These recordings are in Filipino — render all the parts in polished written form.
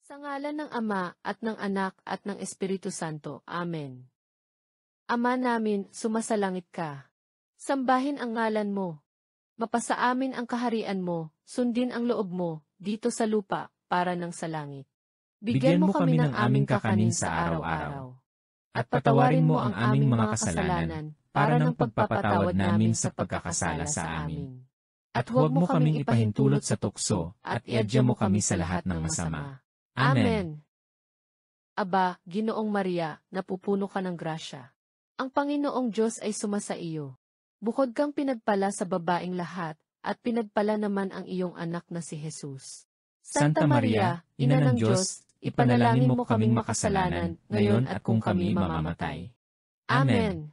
Sa ngalan ng Ama, at ng Anak, at ng Espiritu Santo. Amen. Ama namin, sumasalangit ka. Sambahin ang ngalan mo. Mapasa amin ang kaharian mo, sundin ang loob mo, dito sa lupa, para ng sa langit. Bigyan mo kami ng aming kakanin sa araw-araw. At patawarin mo ang aming mga kasalanan, para ng pagpapatawad namin sa pagkakasala sa amin. At huwag mo kaming ipahintulot sa tukso, at iadya mo kami sa lahat ng masama. Amen. Aba, Ginoong Maria, napupuno ka ng grasya. Ang Panginoong Diyos ay sumasa iyo. Bukod kang pinagpala sa babaeng lahat, at pinagpala naman ang iyong anak na si Jesus. Santa Maria, Ina ng Diyos, ipanalangin mo kaming makasalanan, ngayon at kung kami mamamatay. Amen.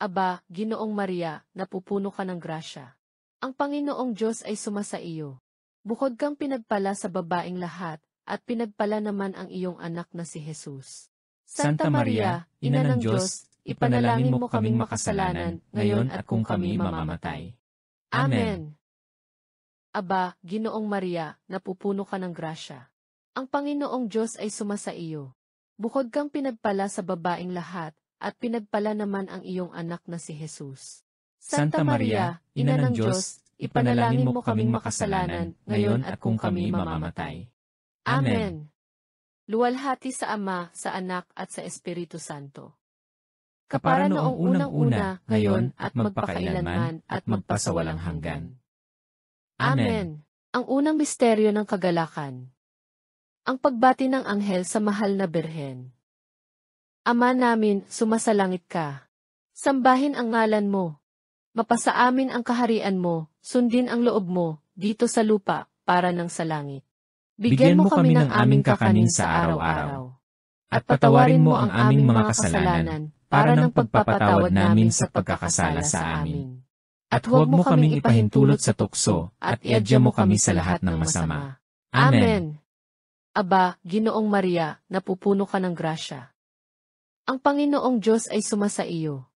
Aba, Ginoong Maria, napupuno ka ng grasya. Ang Panginoong Diyos ay sumasa iyo. Bukod kang pinagpala sa babaeng lahat, at pinagpala naman ang iyong anak na si Jesus. Santa Maria, Ina ng Diyos, ipanalangin mo kaming makasalanan, ngayon at kung kami mamamatay. Amen. Aba, Ginoong Maria, napupuno ka ng grasya. Ang Panginoong Diyos ay sumasa iyo. Bukod kang pinagpala sa babaeng lahat, at pinagpala naman ang iyong anak na si Jesus. Santa Maria, Ina ng Diyos, ipanalangin mo kaming makasalanan, ngayon at kung kami mamamatay. Amen. Luwalhati sa Ama, sa Anak, at sa Espiritu Santo. Kapara noong unang-una, ngayon, at magpakailanman, at magpasawalang hanggan. Amen. Ang unang misteryo ng kagalakan. Ang pagbati ng anghel sa mahal na Birhen. Ama namin, sumasalangit ka. Sambahin ang ngalan mo. Mapasa amin ang kaharian mo, sundin ang loob mo, dito sa lupa, para ng sa langit. Bigyan mo kami ng aming kakanin sa araw-araw. At patawarin mo ang aming mga kasalanan, para ng pagpapatawad namin sa pagkakasala sa amin. At huwag mo kaming ipahintulot sa tukso, at iadya mo kami sa lahat ng masama. Amen. Aba, Ginoong Maria, napupuno ka ng grasya. Ang Panginoong Diyos ay sumasa iyo.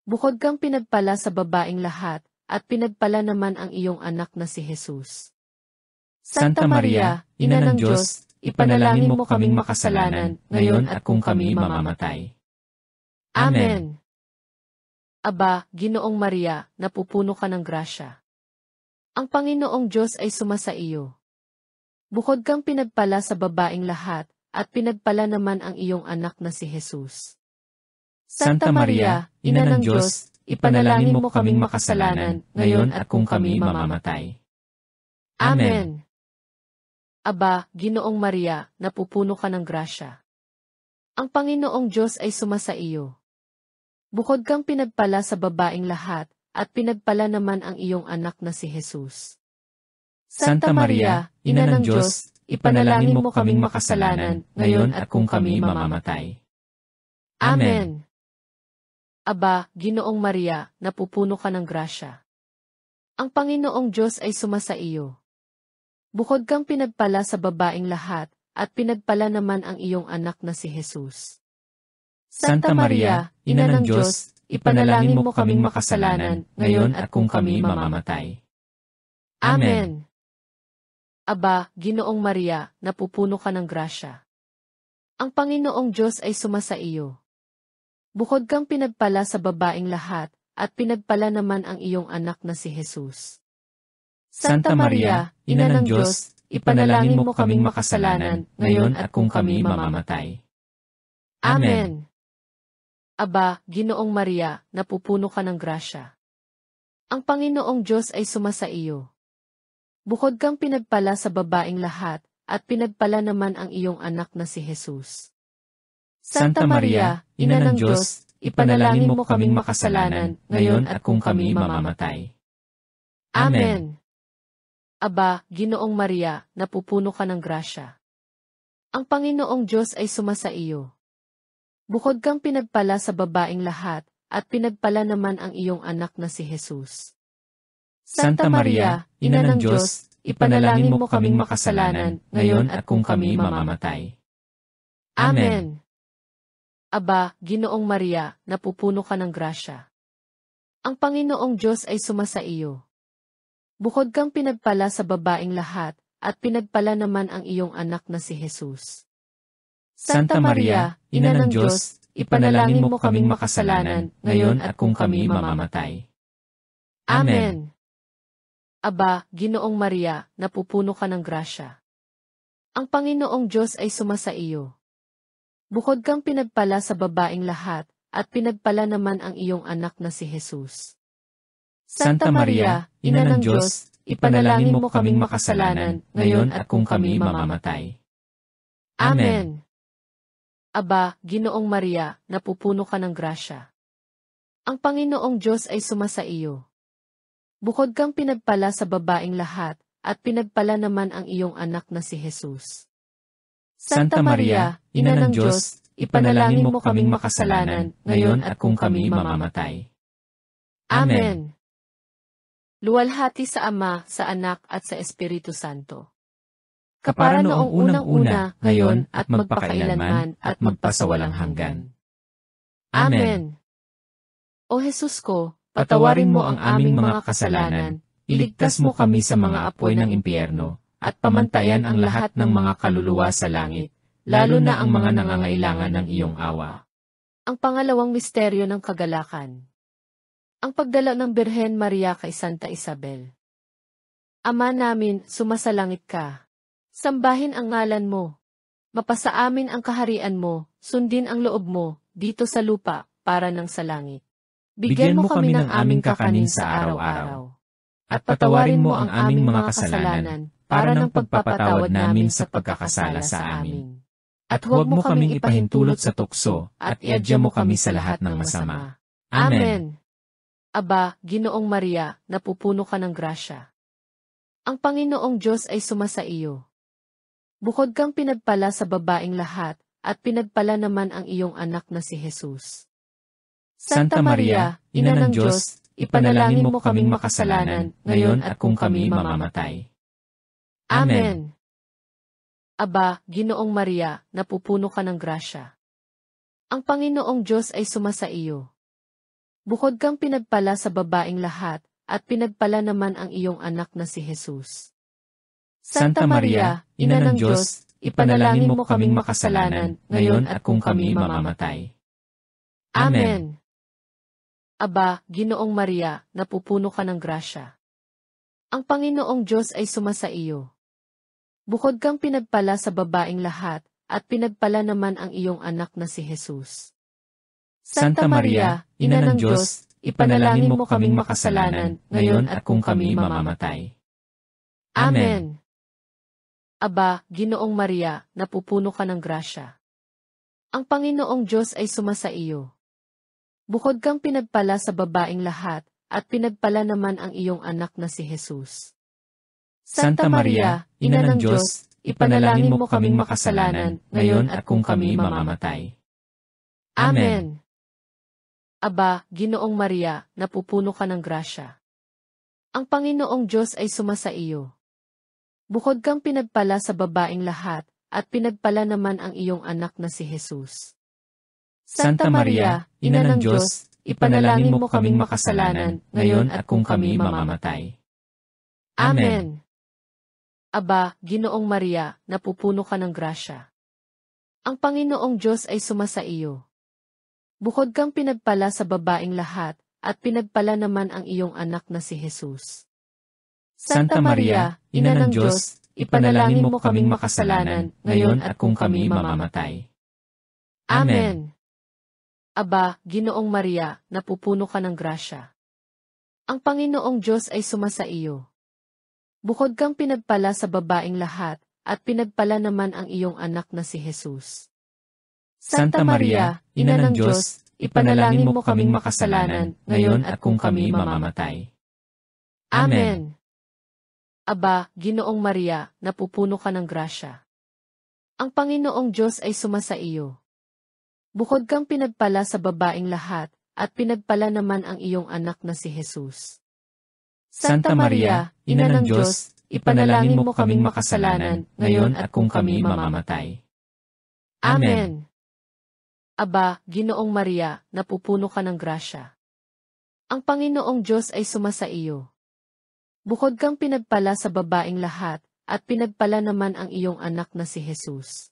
Bukod kang pinagpala sa babaeng lahat, at pinagpala naman ang iyong anak na si Jesus. Santa Maria, Ina ng Diyos, ipanalangin mo kaming makasalanan, ngayon at kung kami mamamatay. Amen. Aba, Ginoong Maria, napupuno ka ng grasya. Ang Panginoong Diyos ay sumasa iyo. Bukod kang pinagpala sa babaeng lahat, at pinagpala naman ang iyong anak na si Jesus. Santa Maria, Ina ng Diyos, ipanalangin mo kaming makasalanan, ngayon at kung kami mamamatay. Amen. Aba, Ginoong Maria, napupuno ka ng grasya. Ang Panginoong Diyos ay sumasa iyo. Bukod kang pinagpala sa babaeng lahat, at pinagpala naman ang iyong anak na si Jesus. Santa Maria, Ina ng Diyos, ipanalangin mo kaming makasalanan, ngayon at kung kami mamamatay. Amen. Aba, Ginoong Maria, napupuno ka ng grasya. Ang Panginoong Diyos ay sumasa iyo. Bukod kang pinagpala sa babaeng lahat, at pinagpala naman ang iyong anak na si Jesus. Santa Maria, Ina ng Diyos, ipanalangin mo kaming makasalanan, ngayon at kung kami mamamatay. Amen. Aba, Ginoong Maria, napupuno ka ng grasya. Ang Panginoong Diyos ay sumasa iyo. Bukod kang pinagpala sa babaeng lahat, at pinagpala naman ang iyong anak na si Jesus. Santa Maria, Ina ng Diyos, ipanalangin mo kaming makasalanan, ngayon at kung kami mamamatay. Amen. Aba, Ginoong Maria, napupuno ka ng grasya. Ang Panginoong Diyos ay sumasa iyo. Bukod kang pinagpala sa babaeng lahat, at pinagpala naman ang iyong anak na si Jesus. Santa Maria, Ina ng Diyos, ipanalangin mo kaming makasalanan, ngayon at kung kami mamamatay. Amen. Aba, Ginoong Maria, napupuno ka ng grasya. Ang Panginoong Diyos ay sumasa iyo. Bukod kang pinagpala sa babaeng lahat, at pinagpala naman ang iyong anak na si Jesus. Santa Maria, Ina ng Diyos, ipanalangin mo kaming makasalanan, ngayon at kung kami mamamatay. Amen. Aba, Ginoong Maria, napupuno ka ng grasya. Ang Panginoong Diyos ay sumasa iyo. Bukod kang pinagpala sa babaeng lahat, at pinagpala naman ang iyong anak na si Jesus. Santa Maria, Ina ng Diyos, ipanalangin mo kaming makasalanan, ngayon at kung kami mamamatay. Amen. Aba, Ginoong Maria, napupuno ka ng grasya. Ang Panginoong Diyos ay sumasa iyo. Bukod kang pinagpala sa babaeng lahat, at pinagpala naman ang iyong anak na si Jesus. Santa Maria, Ina ng Diyos, ipanalangin mo kaming makasalanan, ngayon at kung kami mamamatay. Amen. Aba, Ginoong Maria, napupuno ka ng grasya. Ang Panginoong Diyos ay sumasa iyo. Bukod kang pinagpala sa babaeng lahat, at pinagpala naman ang iyong anak na si Jesus. Santa Maria, Ina ng Diyos, ipanalangin mo kaming makasalanan, ngayon at kung kami mamamatay. Amen. Luwalhati sa Ama, sa Anak at sa Espiritu Santo. Kapara noong unang-una, ngayon at magpakailanman at magpasawalang hanggan. Amen. O Jesus ko, Patawarin mo ang aming mga kasalanan, iligtas mo kami sa mga apoy ng impyerno, at pamantayan ang lahat ng mga kaluluwa sa langit, lalo na ang mga nangangailangan ng iyong awa. Ang pangalawang misteryo ng kagalakan. Ang pagdalaw ng Birhen Maria kay Santa Isabel. Ama namin, sumasalangit ka. Sambahin ang ngalan mo. Mapasa amin ang kaharian mo, sundin ang loob mo, dito sa lupa, para ng sa langit. Bigyan mo kami ng aming kakanin sa araw-araw. At patawarin mo ang aming mga kasalanan, para ng pagpapatawad namin sa pagkakasala sa amin. At huwag mo kaming ipahintulot sa tukso, at iadya mo kami sa lahat ng masama. Amen. Aba, Ginoong Maria, napupuno ka ng grasya. Ang Panginoong Diyos ay sumasa iyo. Bukod kang pinagpala sa babaeng lahat, at pinagpala naman ang iyong anak na si Jesus. Santa Maria, Ina ng Diyos, ipanalangin mo kaming makasalanan, ngayon at kung kami mamamatay. Amen. Aba, Ginoong Maria, napupuno ka ng grasya. Ang Panginoong Diyos ay sumasa iyo. Bukod kang pinagpala sa babaeng lahat, at pinagpala naman ang iyong anak na si Jesus. Santa Maria, Ina ng Diyos, ipanalangin mo kaming makasalanan, ngayon at kung kami mamamatay. Amen. Aba, Ginoong Maria, napupuno ka ng grasya. Ang Panginoong Diyos ay sumasa iyo. Bukod kang pinagpala sa babaeng lahat, at pinagpala naman ang iyong anak na si Jesus. Santa Maria, Ina ng Diyos, ipanalangin mo kaming makasalanan, ngayon at kung kami mamamatay. Amen. Aba, Ginoong Maria, napupuno ka ng grasya. Ang Panginoong Diyos ay sumasa iyo. Bukod kang pinagpala sa babaeng lahat, at pinagpala naman ang iyong anak na si Jesus. Santa Maria, Ina ng Diyos, ipanalangin mo kaming makasalanan, ngayon at kung kami mamamatay. Amen. Aba, Ginoong Maria, napupuno ka ng grasya. Ang Panginoong Diyos ay sumasa iyo. Bukod kang pinagpala sa babaeng lahat, at pinagpala naman ang iyong anak na si Jesus. Santa Maria, Ina ng Diyos, ipanalangin mo kaming makasalanan, ngayon at kung kami mamamatay. Amen. Aba, Ginoong Maria, napupuno ka ng grasya. Ang Panginoong Diyos ay sumasa iyo. Bukod kang pinagpala sa babaeng lahat, at pinagpala naman ang iyong anak na si Jesus. Santa Maria, Ina ng Diyos, ipanalangin mo kaming makasalanan, ngayon at kung kami mamamatay. Amen. Aba, Ginoong Maria, napupuno ka ng grasya. Ang Panginoong Diyos ay sumasa iyo. Bukod kang pinagpala sa babaeng lahat, at pinagpala naman ang iyong anak na si Jesus. Santa Maria, Ina ng Diyos, ipanalangin mo kaming makasalanan, ngayon at kung kami mamamatay. Amen. Aba, Ginoong Maria, napupuno ka ng grasya. Ang Panginoong Diyos ay sumasa iyo. Bukod kang pinagpala sa babaeng lahat, at pinagpala naman ang iyong anak na si Jesus. Santa Maria, Ina ng Diyos, ipanalangin mo kaming makasalanan, ngayon at kung kami mamamatay. Amen. Aba, Ginoong Maria, napupuno ka ng grasya. Ang Panginoong Diyos ay sumasa iyo. Bukod kang pinagpala sa babaeng lahat, at pinagpala naman ang iyong anak na si Jesus.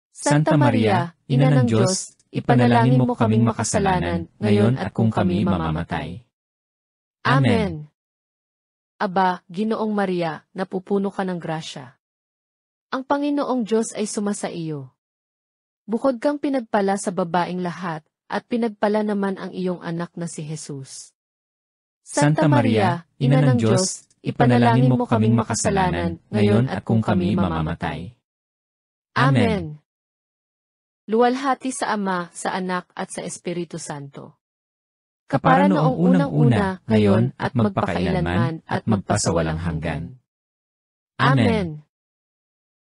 Santa Maria, Ina ng Diyos, ipanalangin mo kaming makasalanan, ngayon at kung kami mamamatay. Amen. Aba, Ginoong Maria, napupuno ka ng grasya. Ang Panginoong Diyos ay sumasa iyo. Bukod kang pinagpala sa babaeng lahat, at pinagpala naman ang iyong anak na si Jesus. Santa Maria, Ina ng Diyos, ipanalangin mo kaming makasalanan, ngayon at kung kami mamamatay. Amen. Luwalhati sa Ama, sa Anak at sa Espiritu Santo. Kapara noong unang-una, ngayon at magpakailanman at magpasawalang hanggan. Amen.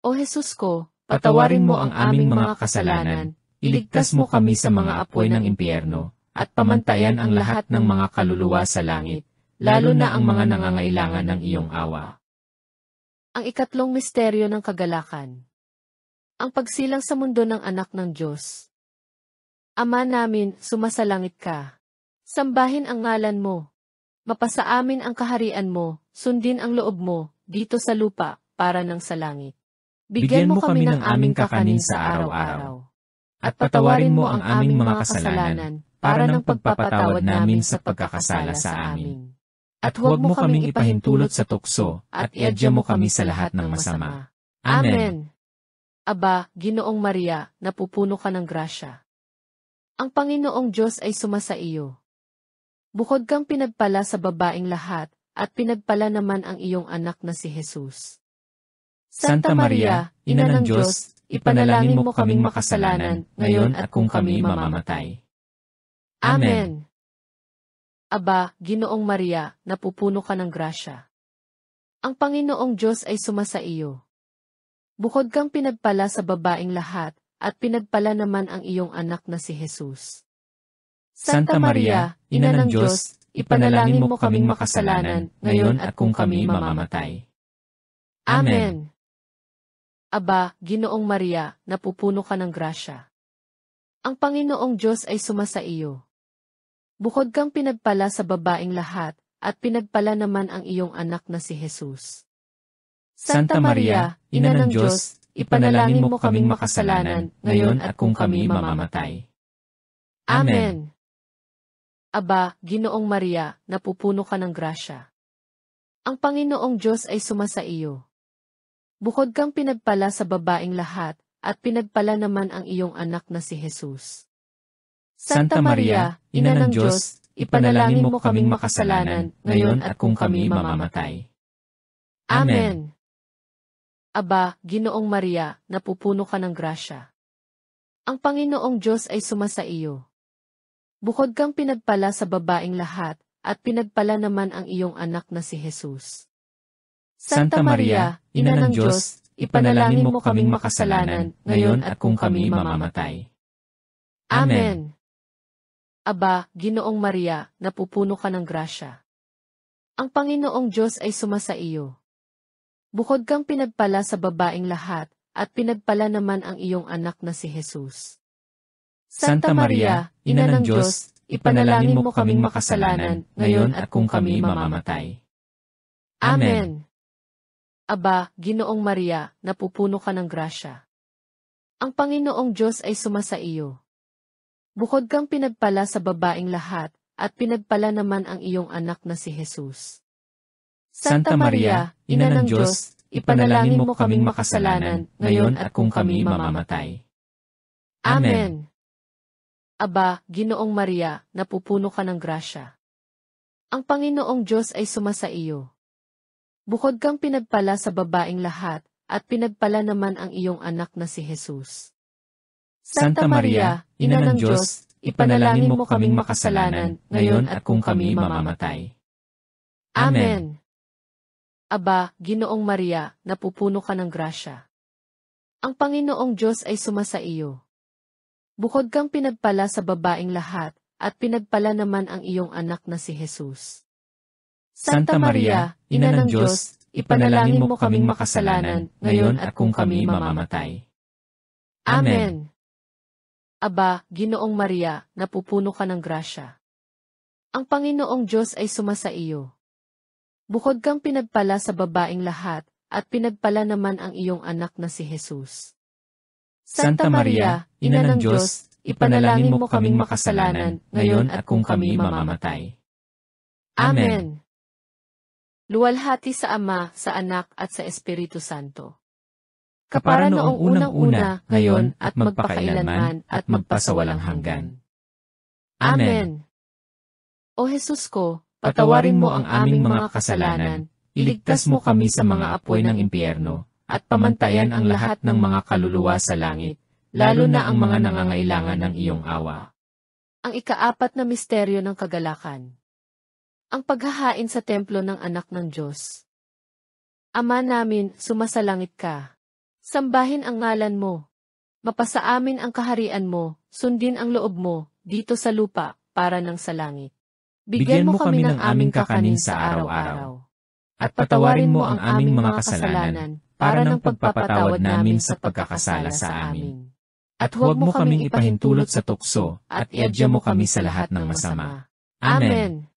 O Jesus ko, Patawarin mo ang aming mga kasalanan, iligtas mo kami sa mga apoy ng impyerno, at pamantayan ang lahat ng mga kaluluwa sa langit, lalo na ang mga nangangailangan ng iyong awa. Ang ikatlong misteryo ng kagalakan. Ang pagsilang sa mundo ng anak ng Diyos. Ama namin, sumasalangit ka. Sambahin ang ngalan mo. Mapasa amin ang kaharian mo, sundin ang loob mo, dito sa lupa, para ng sa langit. Bigyan mo kami ng aming kakanin sa araw-araw. At patawarin mo ang aming mga kasalanan, para ng pagpapatawad namin sa pagkakasala sa amin. At huwag mo kaming ipahintulot sa tukso, at iadya mo kami sa lahat ng masama. Amen. Aba, Ginoong Maria, napupuno ka ng grasya. Ang Panginoong Diyos ay sumasa iyo. Bukod kang pinagpala sa babaeng lahat, at pinagpala naman ang iyong anak na si Jesus. Santa Maria, Ina ng Diyos, ipanalangin mo kaming makasalanan, ngayon at kung kami mamamatay. Amen. Aba, Ginoong Maria, napupuno ka ng grasya. Ang Panginoong Diyos ay sumasa iyo. Bukod kang pinagpala sa babaeng lahat, at pinagpala naman ang iyong anak na si Jesus. Santa Maria, Ina ng Diyos, ipanalangin mo kaming makasalanan, ngayon at kung kami mamamatay. Amen. Aba, Ginoong Maria, napupuno ka ng grasya. Ang Panginoong Diyos ay sumasa iyo. Bukod kang pinagpala sa babaeng lahat, at pinagpala naman ang iyong anak na si Jesus. Santa Maria, Ina ng Diyos, ipanalangin mo kaming makasalanan, ngayon at kung kami mamamatay. Amen. Aba, Ginoong Maria, napupuno ka ng grasya. Ang Panginoong Diyos ay sumasa iyo. Bukod kang pinagpala sa babaeng lahat, at pinagpala naman ang iyong anak na si Jesus. Santa Maria, Ina ng Diyos, ipanalangin mo kaming makasalanan, ngayon at kung kami mamamatay. Amen. Aba, Ginoong Maria, napupuno ka ng grasya. Ang Panginoong Diyos ay sumasa iyo. Bukod kang pinagpala sa babaeng lahat, at pinagpala naman ang iyong anak na si Jesus. Santa Maria, Ina ng Diyos, ipanalangin mo kaming makasalanan, ngayon at kung kami mamamatay. Amen. Aba, Ginoong Maria, napupuno ka ng grasya. Ang Panginoong Diyos ay sumasa iyo. Bukod kang pinagpala sa babaeng lahat, at pinagpala naman ang iyong anak na si Jesus. Santa Maria, Ina ng Diyos, ipanalangin mo kaming makasalanan, ngayon at kung kami mamamatay. Amen. Aba, Ginoong Maria, napupuno ka ng grasya. Ang Panginoong Diyos ay sumasa iyo. Bukod kang pinagpala sa babaeng lahat, at pinagpala naman ang iyong anak na si Jesus. Santa Maria, Ina ng Diyos, ipanalangin mo kaming makasalanan, ngayon at kung kami mamamatay. Amen. Aba, Ginoong Maria, napupuno ka ng grasya. Ang Panginoong Diyos ay sumasa iyo. Bukod kang pinagpala sa babaeng lahat, at pinagpala naman ang iyong anak na si Jesus. Santa Maria, Ina ng Diyos, ipanalangin mo kaming makasalanan, ngayon at kung kami mamamatay. Amen. Aba, Ginoong Maria, napupuno ka ng grasya. Ang Panginoong Diyos ay sumasa iyo. Bukod kang pinagpala sa babaeng lahat, at pinagpala naman ang iyong anak na si Jesus. Santa Maria, Ina ng Diyos, ipanalangin mo kaming makasalanan, ngayon at kung kami mamamatay. Amen. Aba, Ginoong Maria, napupuno ka ng grasya. Ang Panginoong Diyos ay sumasa iyo. Bukod kang pinagpala sa babaeng lahat, at pinagpala naman ang iyong anak na si Jesus. Santa Maria, Ina ng Diyos, ipanalangin mo kaming makasalanan, ngayon at kung kami mamamatay. Amen. Luwalhati sa Ama, sa Anak at sa Espiritu Santo. Kapara noong unang-una, ngayon at magpakailanman at magpasawalang hanggan. Amen. O Jesus ko, Patawarin mo ang aming mga kasalanan, iligtas mo kami sa mga apoy ng impyerno, at pamantayan ang lahat ng mga kaluluwa sa langit, lalo na ang mga nangangailangan ng iyong awa. Ang ikaapat na misteryo ng kagalakan. Ang paghahain sa templo ng anak ng Diyos. Ama namin, sumasalangit ka. Sambahin ang ngalan mo. Mapasa amin ang kaharian mo, sundin ang loob mo, dito sa lupa, para ng sa langit. Bigyan mo kami ng aming kakanin sa araw-araw. At patawarin mo ang aming mga kasalanan, para ng pagpapatawad namin sa pagkakasala sa amin. At huwag mo kaming ipahintulot sa tukso, at iadya mo kami sa lahat ng masama. Amen.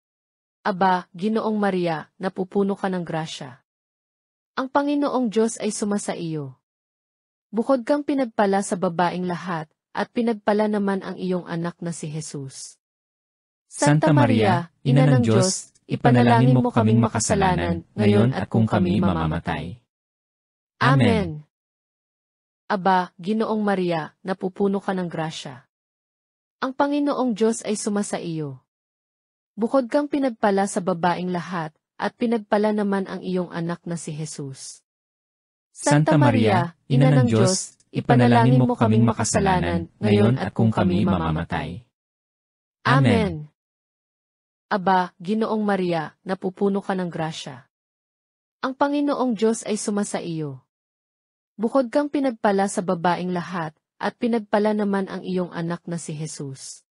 Aba, Ginoong Maria, napupuno ka ng grasya. Ang Panginoong Diyos ay sumasa iyo. Bukod kang pinagpala sa babaeng lahat, at pinagpala naman ang iyong anak na si Jesus. Santa Maria, Ina ng Diyos, ipanalangin mo kaming makasalanan, ngayon at kung kami mamamatay. Amen. Aba, Ginoong Maria, napupuno ka ng grasya. Ang Panginoong Diyos ay sumasa iyo. Bukod kang pinagpala sa babaeng lahat, at pinagpala naman ang iyong anak na si Jesus. Santa Maria, Ina ng Diyos, ipanalangin mo kaming makasalanan, ngayon at kung kami mamamatay. Amen. Aba, Ginoong Maria, napupuno ka ng grasya. Ang Panginoong Diyos ay sumasa iyo. Bukod kang pinagpala sa babaeng lahat, at pinagpala naman ang iyong anak na si Jesus.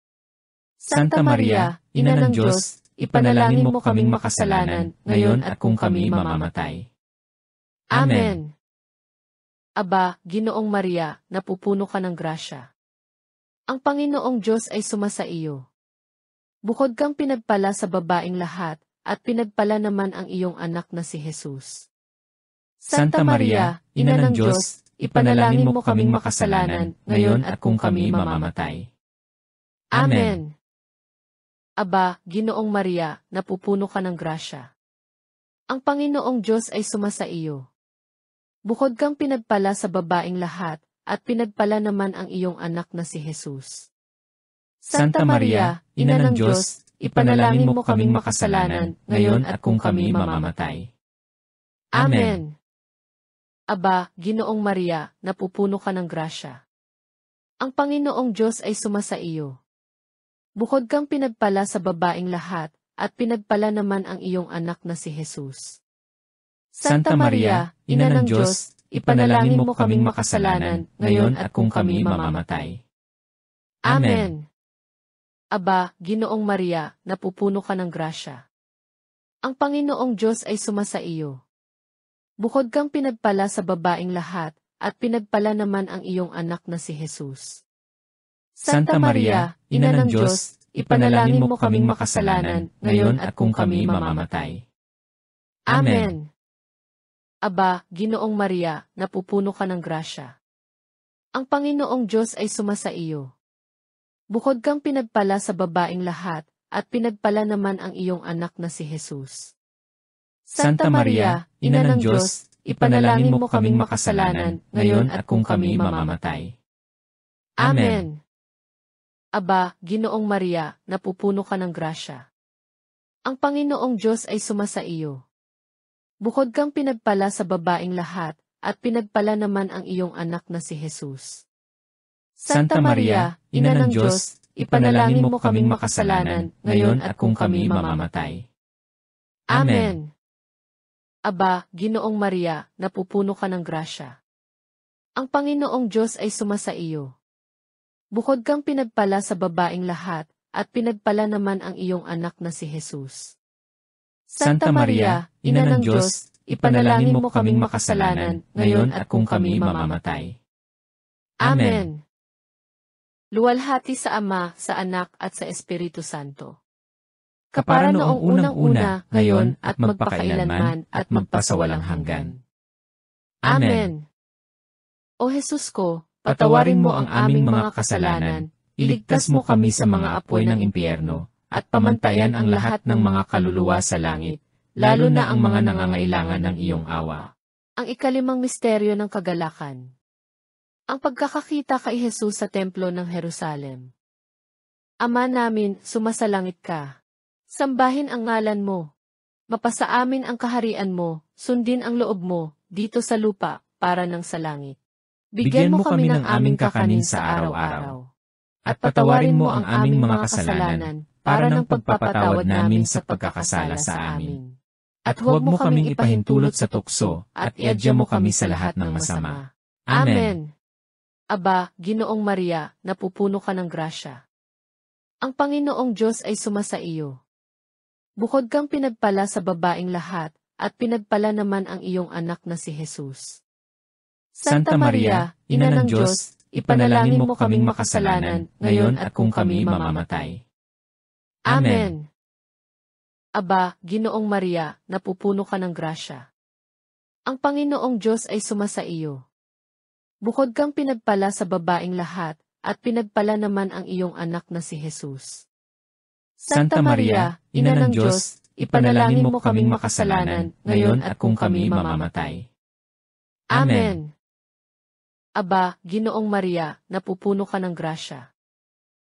Santa Maria, Ina ng Diyos, ipanalangin mo kaming makasalanan, ngayon at kung kami mamamatay. Amen. Aba, Ginoong Maria, napupuno ka ng grasya. Ang Panginoong Diyos ay sumasa iyo. Bukod kang pinagpala sa babaeng lahat, at pinagpala naman ang iyong anak na si Jesus. Santa Maria, Ina ng Diyos, ipanalangin mo kaming makasalanan, ngayon at kung kami mamamatay. Amen. Aba, Ginoong Maria, napupuno ka ng grasya. Ang Panginoong Diyos ay sumasa iyo. Bukod kang pinagpala sa babaeng lahat, at pinagpala naman ang iyong anak na si Jesus. Santa Maria, Ina ng Diyos, ipanalangin mo kaming makasalanan, ngayon at kung kami mamamatay. Amen. Aba, Ginoong Maria, napupuno ka ng grasya. Ang Panginoong Diyos ay sumasa iyo. Bukod kang pinagpala sa babaeng lahat, at pinagpala naman ang iyong anak na si Jesus. Santa Maria, Ina ng Diyos, ipanalangin mo kaming makasalanan, ngayon at kung kami mamamatay. Amen. Aba, Ginoong Maria, napupuno ka ng grasya. Ang Panginoong Diyos ay sumasa iyo. Bukod kang pinagpala sa babaeng lahat, at pinagpala naman ang iyong anak na si Jesus. Santa Maria, Ina ng Diyos, ipanalangin mo kaming makasalanan, ngayon at kung kami mamamatay. Amen. Aba, Ginoong Maria, napupuno ka ng grasya. Ang Panginoong Diyos ay sumasa iyo. Bukod kang pinagpala sa babaeng lahat, at pinagpala naman ang iyong anak na si Jesus. Santa Maria, Ina ng Diyos, ipanalangin mo kaming makasalanan, ngayon at kung kami mamamatay. Amen. Aba, Ginoong Maria, napupuno ka ng grasya. Ang Panginoong Diyos ay sumasa iyo. Bukod kang pinagpala sa babaeng lahat, at pinagpala naman ang iyong anak na si Jesus. Santa Maria, Ina ng Diyos, ipanalangin mo kaming makasalanan, ngayon at kung kami mamamatay. Amen. Aba, Ginoong Maria, napupuno ka ng grasya. Ang Panginoong Diyos ay sumasa iyo. Bukod kang pinagpala sa babaeng lahat, at pinagpala naman ang iyong anak na si Jesus. Santa Maria, Ina ng Diyos, ipanalangin mo kaming makasalanan, ngayon at kung kami mamamatay. Amen. Luwalhati sa Ama, sa Anak at sa Espiritu Santo. Kapara noong unang-una, ngayon at magpakailanman at magpasawalang hanggan. Amen. O Jesus ko, patawarin mo ang aming mga kasalanan, iligtas mo kami sa mga apoy ng impyerno, at pamantayan ang lahat ng mga kaluluwa sa langit, lalo na ang mga nangangailangan ng iyong awa. Ang ikalimang misteryo ng kagalakan. Ang pagkakakita kay Jesus sa templo ng Jerusalem. Ama namin, sumasalangit ka. Sambahin ang ngalan mo. Mapasa amin ang kaharian mo, sundin ang loob mo, dito sa lupa, para ng sa langit. Bigyan mo kami ng aming kakanin sa araw-araw. At patawarin mo ang aming mga kasalanan, para ng pagpapatawad namin sa pagkakasala sa amin. At huwag mo kaming ipahintulot sa tukso, at iadya mo kami sa lahat ng masama. Amen. Aba, Ginoong Maria, napupuno ka ng grasya. Ang Panginoong Diyos ay sumasa iyo. Bukod kang pinagpala sa babaeng lahat, at pinagpala naman ang iyong anak na si Jesus. Santa Maria, Ina ng Diyos, ipanalangin mo kaming makasalanan, ngayon at kung kami mamamatay. Amen. Aba, Ginoong Maria, napupuno ka ng grasya. Ang Panginoong Diyos ay sumasa iyo. Bukod kang pinagpala sa babaeng lahat, at pinagpala naman ang iyong anak na si Jesus. Santa Maria, Ina ng Diyos, ipanalangin mo kaming makasalanan, ngayon at kung kami mamamatay. Amen. Aba, Ginoong Maria, napupuno ka ng grasya.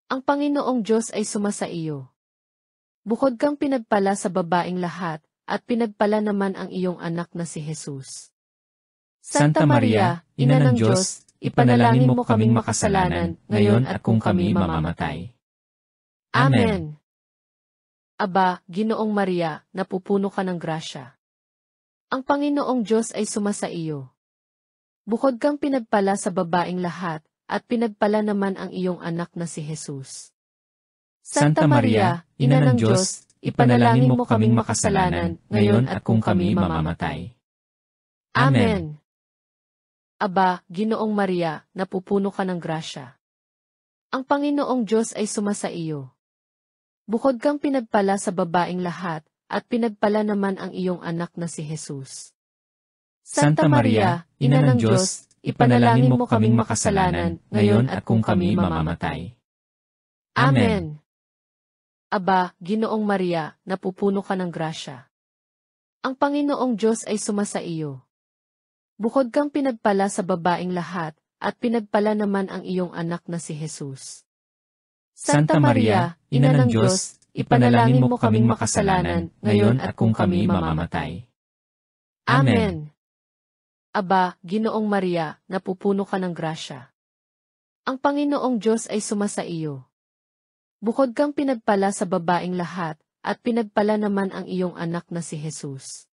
Ang Panginoong Diyos ay sumasa iyo. Bukod kang pinagpala sa babaeng lahat, at pinagpala naman ang iyong anak na si Jesus. Santa Maria, Ina ng Diyos, ipanalangin mo kaming makasalanan, ngayon at kung kami mamamatay. Amen. Aba, Ginoong Maria, napupuno ka ng grasya. Ang Panginoong Diyos ay sumasa iyo. Bukod kang pinagpala sa babaeng lahat, at pinagpala naman ang iyong anak na si Jesus. Santa Maria, Ina ng Diyos, ipanalangin mo kaming makasalanan, ngayon at kung kami mamamatay. Amen. Aba, Ginoong Maria, napupuno ka ng grasya. Ang Panginoong Diyos ay sumasa iyo. Bukod kang pinagpala sa babaeng lahat, at pinagpala naman ang iyong anak na si Jesus. Santa Maria, Ina ng Diyos, ipanalangin mo kaming makasalanan, ngayon at kung kami mamamatay. Amen. Aba, Ginoong Maria, napupuno ka ng grasya. Ang Panginoong Diyos ay sumasa iyo. Bukod kang pinagpala sa babaeng lahat, at pinagpala naman ang iyong anak na si Jesus. Santa Maria, Ina ng Diyos, ipanalangin mo kaming makasalanan, ngayon at kung kami mamamatay. Amen. Aba, Ginoong Maria, napupuno ka ng grasya. Ang Panginoong Diyos ay sumasa iyo. Bukod kang pinagpala sa babaeng lahat, at pinagpala naman ang iyong anak na si Jesus.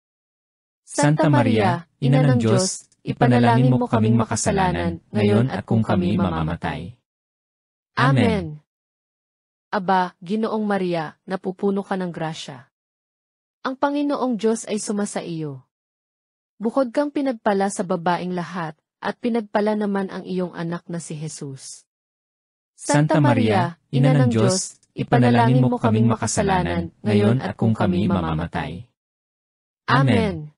Santa Maria, Ina ng Diyos, ipanalangin mo kaming makasalanan, ngayon at kung kami mamamatay. Amen. Aba, Ginoong Maria, napupuno ka ng grasya. Ang Panginoong Diyos ay sumasa iyo. Bukod kang pinagpala sa babaeng lahat, at pinagpala naman ang iyong anak na si Jesus. Santa Maria, Ina ng Diyos, ipanalangin mo kaming makasalanan, ngayon at kung kami mamamatay. Amen.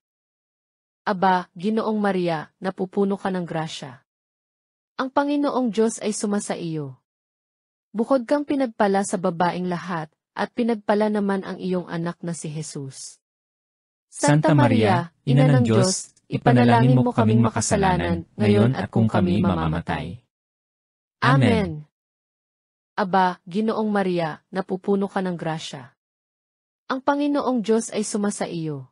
Aba, Ginoong Maria, napupuno ka ng grasya. Ang Panginoong Diyos ay sumasa iyo. Bukod kang pinagpala sa babaeng lahat, at pinagpala naman ang iyong anak na si Jesus. Santa Maria, Ina ng Diyos, ipanalangin mo kaming makasalanan, ngayon at kung kami mamamatay. Amen. Aba, Ginoong Maria, napupuno ka ng grasya. Ang Panginoong Diyos ay sumasa iyo.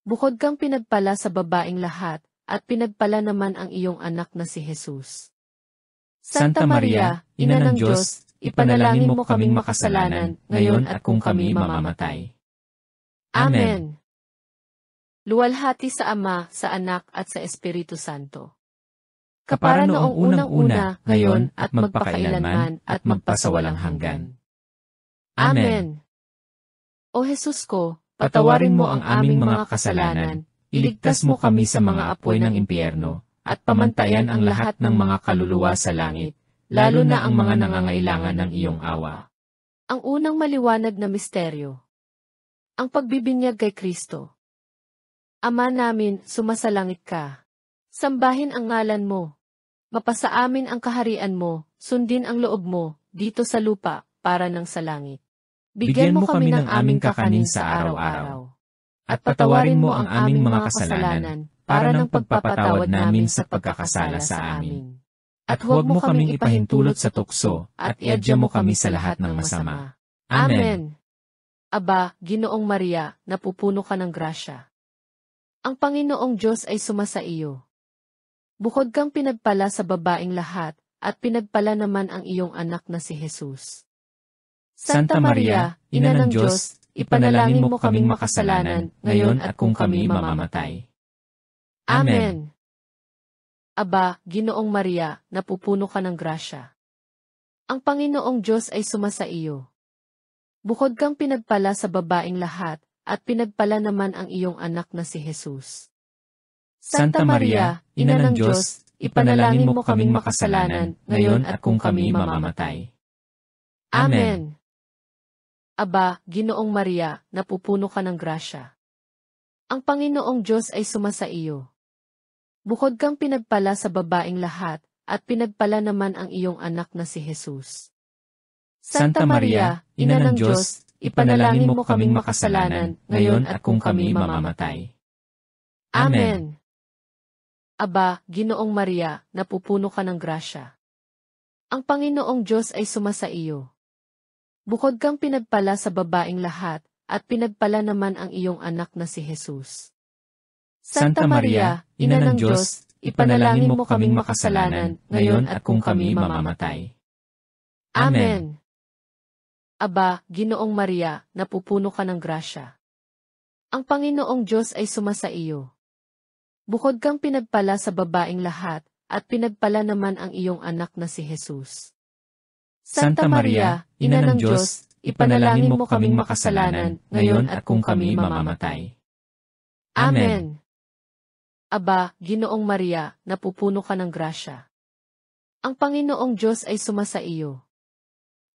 Bukod kang pinagpala sa babaeng lahat, at pinagpala naman ang iyong anak na si Jesus. Santa Maria, Ina ng Diyos, ipanalangin mo kaming makasalanan, ngayon at kung kami mamamatay. Amen. Luwalhati sa Ama, sa Anak at sa Espiritu Santo. Kapara noong unang-una, ngayon at magpakailanman at magpasawalang hanggan. Amen. O Jesus ko, patawarin mo ang aming mga kasalanan, iligtas mo kami sa mga apoy ng impyerno, at pamantayan ang lahat ng mga kaluluwa sa langit, lalo na ang mga nangangailangan ng iyong awa. Ang unang maliwanag na misteryo. Ang pagbibinyag kay Kristo. Ama namin, sumasalangit ka. Sambahin ang ngalan mo. Mapasa amin ang kaharian mo, sundin ang loob mo, dito sa lupa, para ng sa langit. Bigyan mo kami ng aming kakanin sa araw-araw. At patawarin mo ang aming mga kasalanan, para ng pagpapatawad namin sa pagkakasala sa amin. At huwag mo kaming ipahintulot sa tukso, at iadya mo kami sa lahat ng masama. Amen. Aba, Ginoong Maria, napupuno ka ng grasya. Ang Panginoong Diyos ay sumasa iyo. Bukod kang pinagpala sa babaeng lahat, at pinagpala naman ang iyong anak na si Jesus. Santa Maria, Ina ng Diyos, ipanalangin mo kaming makasalanan, ngayon at kung kami mamamatay. Amen. Aba, Ginoong Maria, napupuno ka ng grasya. Ang Panginoong Diyos ay sumasa iyo. Bukod kang pinagpala sa babaeng lahat, at pinagpala naman ang iyong anak na si Jesus. Santa Maria, Ina ng Diyos, ipanalangin mo kaming makasalanan, ngayon at kung kami mamamatay. Amen. Aba, Ginoong Maria, napupuno ka ng grasya. Ang Panginoong Diyos ay sumasa iyo. Bukod kang pinagpala sa babaeng lahat, at pinagpala naman ang iyong anak na si Jesus. Santa Maria, Ina ng Diyos, ipanalangin mo kaming makasalanan, ngayon at kung kami mamamatay. Amen. Aba, Ginoong Maria, napupuno ka ng grasya. Ang Panginoong Diyos ay sumasa iyo. Bukod kang pinagpala sa babaeng lahat, at pinagpala naman ang iyong anak na si Jesus. Santa Maria, Ina ng Diyos, ipanalangin mo kaming makasalanan, ngayon at kung kami mamamatay. Amen. Aba, Ginoong Maria, napupuno ka ng grasya. Ang Panginoong Diyos ay sumasa iyo. Bukod kang pinagpala sa babaeng lahat, at pinagpala naman ang iyong anak na si Jesus. Santa Maria, Ina ng Diyos, ipanalangin mo kaming makasalanan, ngayon at kung kami mamamatay. Amen. Aba, Ginoong Maria, napupuno ka ng grasya. Ang Panginoong Diyos ay sumasa iyo.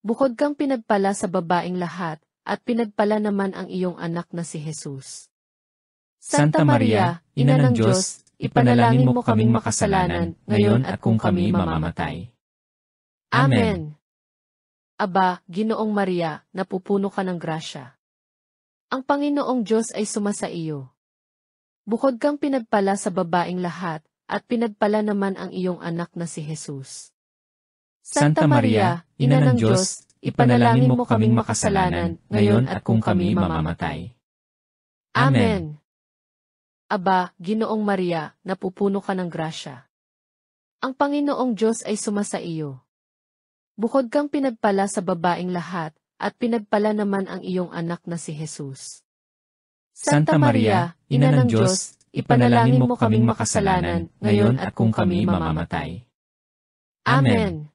Bukod kang pinagpala sa babaeng lahat, at pinagpala naman ang iyong anak na si Jesus. Santa Maria, Ina ng Diyos, ipanalangin mo kaming makasalanan, ngayon at kung kami mamamatay. Amen. Aba, Ginoong Maria, napupuno ka ng grasya. Ang Panginoong Diyos ay sumasa iyo. Bukod kang pinagpala sa babaeng lahat, at pinagpala naman ang iyong anak na si Jesus. Santa Maria, Ina ng Diyos, ipanalangin mo kaming makasalanan, ngayon at kung kami mamamatay. Amen. Aba, Ginoong Maria, napupuno ka ng grasya. Ang Panginoong Diyos ay sumasa iyo. Bukod kang pinagpala sa babaeng lahat, at pinagpala naman ang iyong anak na si Jesus. Santa Maria, Ina ng Diyos, ipanalangin mo kaming makasalanan, ngayon at kung kami mamamatay. Amen.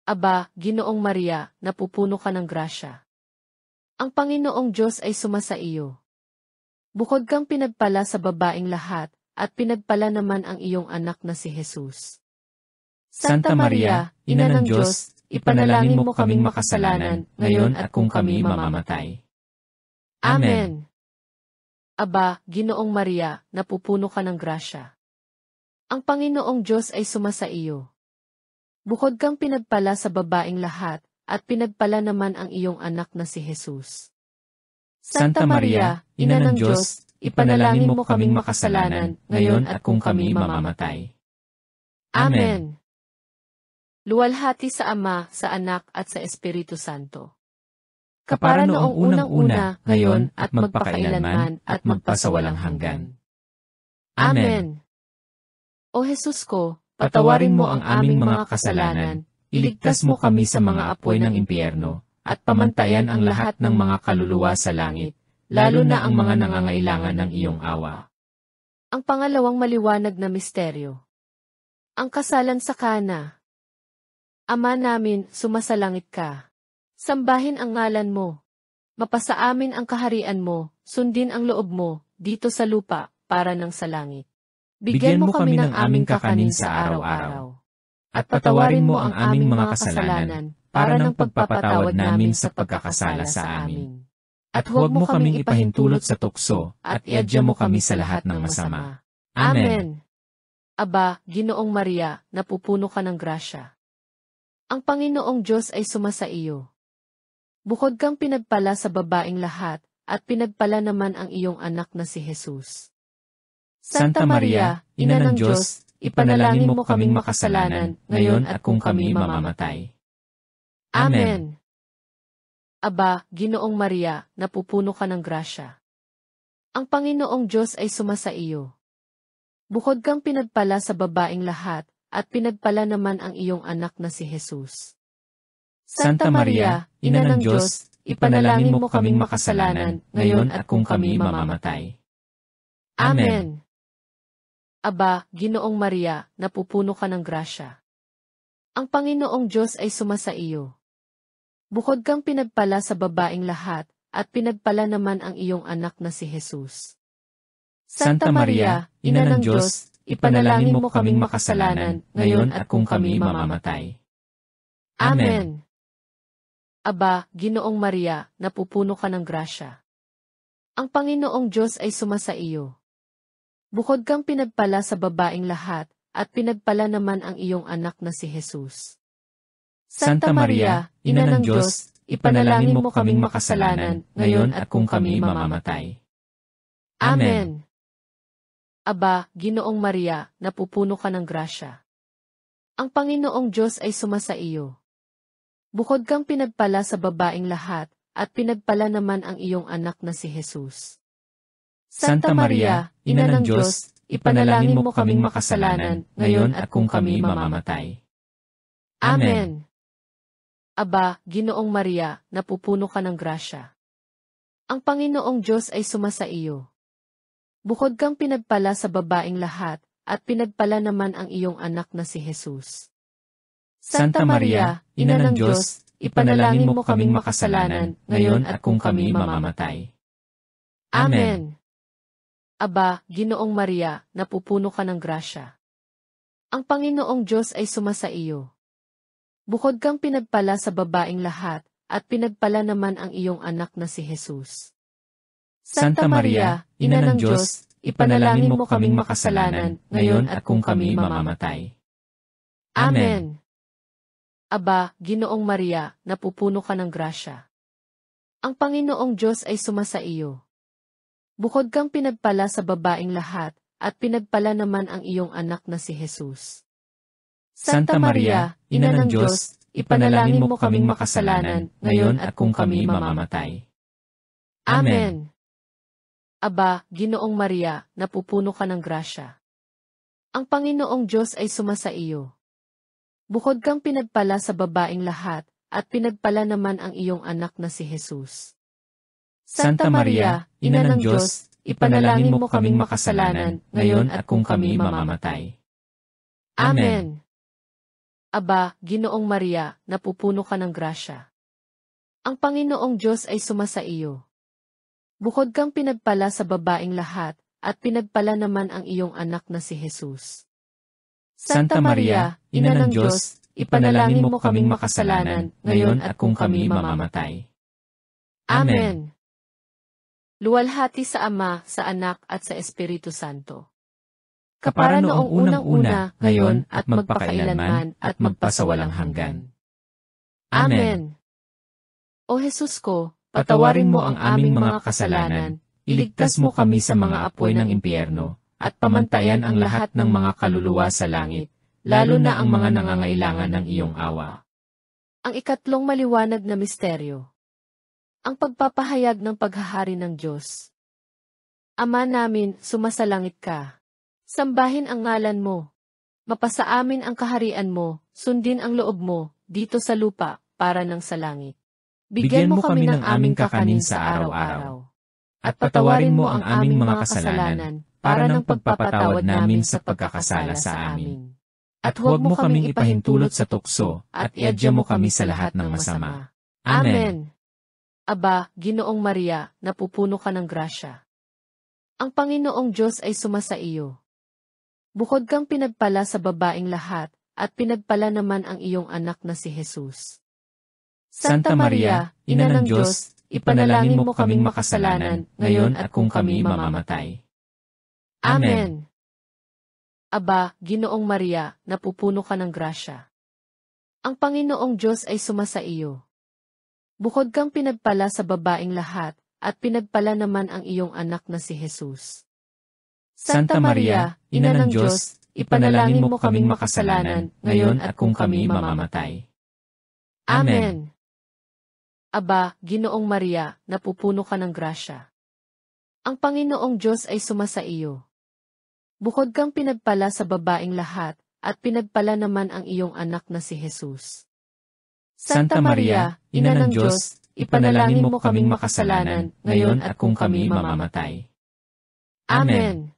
Aba, Ginoong Maria, napupuno ka ng grasya. Ang Panginoong Diyos ay sumasa iyo. Bukod kang pinagpala sa babaeng lahat, at pinagpala naman ang iyong anak na si Jesus. Santa Maria, Ina ng Diyos, ipanalangin mo kaming makasalanan, ngayon at kung kami mamamatay. Amen. Aba, Ginoong Maria, napupuno ka ng grasya. Ang Panginoong Diyos ay sumasa iyo. Bukod kang pinagpala sa babaeng lahat, at pinagpala naman ang iyong anak na si Jesus. Santa Maria, Ina ng Diyos, ipanalangin mo kaming makasalanan, ngayon at kung kami mamamatay. Amen. Luwalhati sa Ama, sa Anak at sa Espiritu Santo. Kapara noong unang-una, ngayon, at magpakailanman, at magpasawalang hanggan. Amen. O Jesus ko, patawarin mo ang aming mga kasalanan, iligtas mo kami sa mga apoy ng impyerno, at pamantayan ang lahat ng mga kaluluwa sa langit, lalo na ang mga nangangailangan ng iyong awa. Ang pangalawang maliwanag na misteryo. Ang kasalan sa Kana. Ama namin, sumasalangit ka. Sambahin ang ngalan mo. Mapasa amin ang kaharian mo, sundin ang loob mo, dito sa lupa, para ng sa langit. Bigyan mo kami ng aming kakanin sa araw-araw. At patawarin mo ang aming mga kasalanan, para ng pagpapatawad namin sa pagkakasala sa amin. At huwag mo kaming ipahintulot sa tukso, at iadya mo kami sa lahat ng masama. Amen. Aba, Ginoong Maria, napupuno ka ng grasya. Ang Panginoong Diyos ay sumasa iyo. Bukod kang pinagpala sa babaeng lahat, at pinagpala naman ang iyong anak na si Jesus. Santa Maria, Ina ng Diyos, ipanalangin mo kaming makasalanan, ngayon at kung kami mamamatay. Amen. Aba, Ginoong Maria, napupuno ka ng grasya. Ang Panginoong Diyos ay sumasa iyo. Bukod kang pinagpala sa babaeng lahat, at pinagpala naman ang iyong anak na si Jesus. Santa Maria, Ina ng Diyos, ipanalangin mo kaming makasalanan, ngayon at kung kami mamamatay. Amen. Aba, Ginoong Maria, napupuno ka ng grasya. Ang Panginoong Diyos ay sumasa iyo. Bukod kang pinagpala sa babaeng lahat, at pinagpala naman ang iyong anak na si Jesus. Santa Maria, Ina ng Diyos, ipanalangin mo kaming makasalanan, ngayon at kung kami mamamatay. Amen. Aba, Ginoong Maria, napupuno ka ng grasya. Ang Panginoong Diyos ay sumasa iyo. Bukod kang pinagpala sa babaeng lahat, at pinagpala naman ang iyong anak na si Jesus. Santa Maria, Ina ng Diyos, ipanalangin mo kaming makasalanan, ngayon at kung kami mamamatay. Amen. Aba, Ginoong Maria, napupuno ka ng grasya. Ang Panginoong Diyos ay sumasa iyo. Bukod kang pinagpala sa babaeng lahat, at pinagpala naman ang iyong anak na si Jesus. Santa Maria, Ina ng Diyos, ipanalangin mo kaming makasalanan, ngayon at kung kami mamamatay. Amen. Aba, Ginoong Maria, napupuno ka ng grasya. Ang Panginoong Diyos ay sumasa iyo. Bukod kang pinagpala sa babaeng lahat, at pinagpala naman ang iyong anak na si Jesus. Santa Maria, Ina ng Diyos, ipanalangin mo kaming makasalanan, ngayon at kung kami mamamatay. Amen. Aba, Ginoong Maria, napupuno ka ng grasya. Ang Panginoong Diyos ay sumasa iyo. Bukod kang pinagpala sa babaeng lahat, at pinagpala naman ang iyong anak na si Jesus. Santa Maria, Ina ng Diyos, ipanalangin mo kaming makasalanan, ngayon at kung kami mamamatay. Amen. Aba, Ginoong Maria, napupuno ka ng grasya. Ang Panginoong Diyos ay sumasa iyo. Bukod kang pinagpala sa babaeng lahat, at pinagpala naman ang iyong anak na si Jesus. Santa Maria, Ina ng Diyos, ipanalangin mo kaming makasalanan, ngayon at kung kami mamamatay. Amen. Aba, Ginoong Maria, napupuno ka ng grasya. Ang Panginoong Diyos ay sumasa iyo. Bukod kang pinagpala sa babaeng lahat, at pinagpala naman ang iyong anak na si Jesus. Santa Maria, Ina ng Diyos, ipanalangin mo kaming makasalanan, ngayon at kung kami mamamatay. Amen. Aba, Ginoong Maria, napupuno ka ng grasya. Ang Panginoong Diyos ay sumasa iyo. Bukod kang pinagpala sa babaeng lahat, at pinagpala naman ang iyong anak na si Jesus. Santa Maria, Ina ng Diyos, ipanalangin mo kaming makasalanan, ngayon at kung kami mamamatay. Amen. Luwalhati sa Ama, sa Anak at sa Espiritu Santo. Kapara noong unang-una, ngayon at magpakailanman at magpasawalang hanggan. Amen. O Jesus ko, Patawarin mo ang aming mga kasalanan, iligtas mo kami sa mga apoy ng impyerno, at pamantayan ang lahat ng mga kaluluwa sa langit, lalo na ang mga nangangailangan ng iyong awa. Ang ikatlong maliwanag na misteryo. Ang pagpapahayag ng paghahari ng Diyos. Ama namin, sumasalangit ka. Sambahin ang ngalan mo. Mapasa amin ang kaharian mo, sundin ang loob mo, dito sa lupa, para ng sa langit. Bigyan mo kami ng aming kakanin sa araw-araw. At patawarin mo ang aming mga kasalanan, para ng pagpapatawad namin sa pagkakasala sa amin. At huwag mo kaming ipahintulot sa tukso, at iadya mo kami sa lahat ng masama. Amen. Aba, Ginoong Maria, napupuno ka ng grasya. Ang Panginoong Diyos ay sumasa iyo. Bukod kang pinagpala sa babaeng lahat, at pinagpala naman ang iyong anak na si Jesus. Santa Maria, Ina ng Diyos, ipanalangin mo kaming makasalanan, ngayon at kung kami mamamatay. Amen. Aba, Ginoong Maria, napupuno ka ng grasya. Ang Panginoong Diyos ay sumasa iyo. Bukod kang pinagpala sa babaeng lahat, at pinagpala naman ang iyong anak na si Jesus. Santa Maria, Ina ng Diyos, ipanalangin mo kaming makasalanan, ngayon at kung kami mamamatay. Amen. Aba, Ginoong Maria, napupuno ka ng grasya. Ang Panginoong Diyos ay sumasa iyo. Bukod kang pinagpala sa babaeng lahat, at pinagpala naman ang iyong anak na si Jesus. Santa Maria, Ina ng Diyos, ipanalangin mo kaming makasalanan, ngayon at kung kami mamamatay. Amen.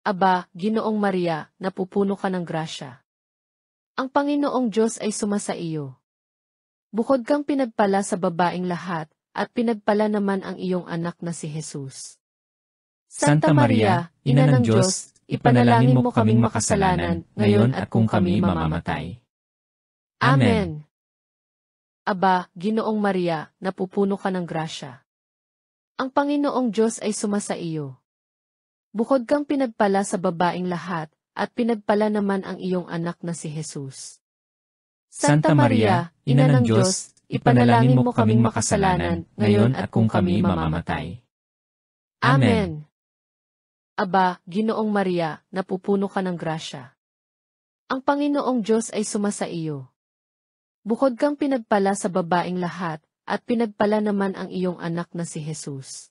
Aba, Ginoong Maria, napupuno ka ng grasya. Ang Panginoong Diyos ay sumasa iyo. Bukod kang pinagpala sa babaeng lahat, at pinagpala naman ang iyong anak na si Jesus. Santa Maria, Ina ng Diyos, ipanalangin mo kaming makasalanan, ngayon at kung kami mamamatay. Amen. Aba, Ginoong Maria, napupuno ka ng grasya. Ang Panginoong Diyos ay sumasa iyo. Bukod kang pinagpala sa babaeng lahat, at pinagpala naman ang iyong anak na si Jesus. Santa Maria, Ina ng Diyos, ipanalangin mo kaming makasalanan, ngayon at kung kami mamamatay. Amen. Aba, Ginoong Maria, napupuno ka ng grasya. Ang Panginoong Diyos ay sumasa iyo. Bukod kang pinagpala sa babaeng lahat, at pinagpala naman ang iyong anak na si Jesus.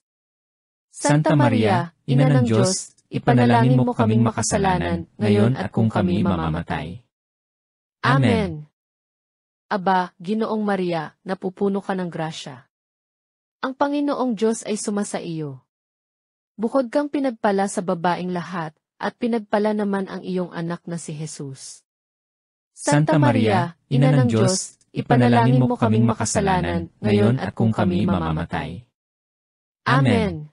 Santa Maria, Ina ng Diyos, ipanalangin mo kaming makasalanan, ngayon at kung kami mamamatay. Amen. Aba, Ginoong Maria, napupuno ka ng grasya. Ang Panginoong Diyos ay sumasa iyo. Bukod kang pinagpala sa babaeng lahat, at pinagpala naman ang iyong anak na si Jesus. Santa Maria, Ina ng Diyos, ipanalangin mo kaming makasalanan, ngayon at kung kami mamamatay. Amen.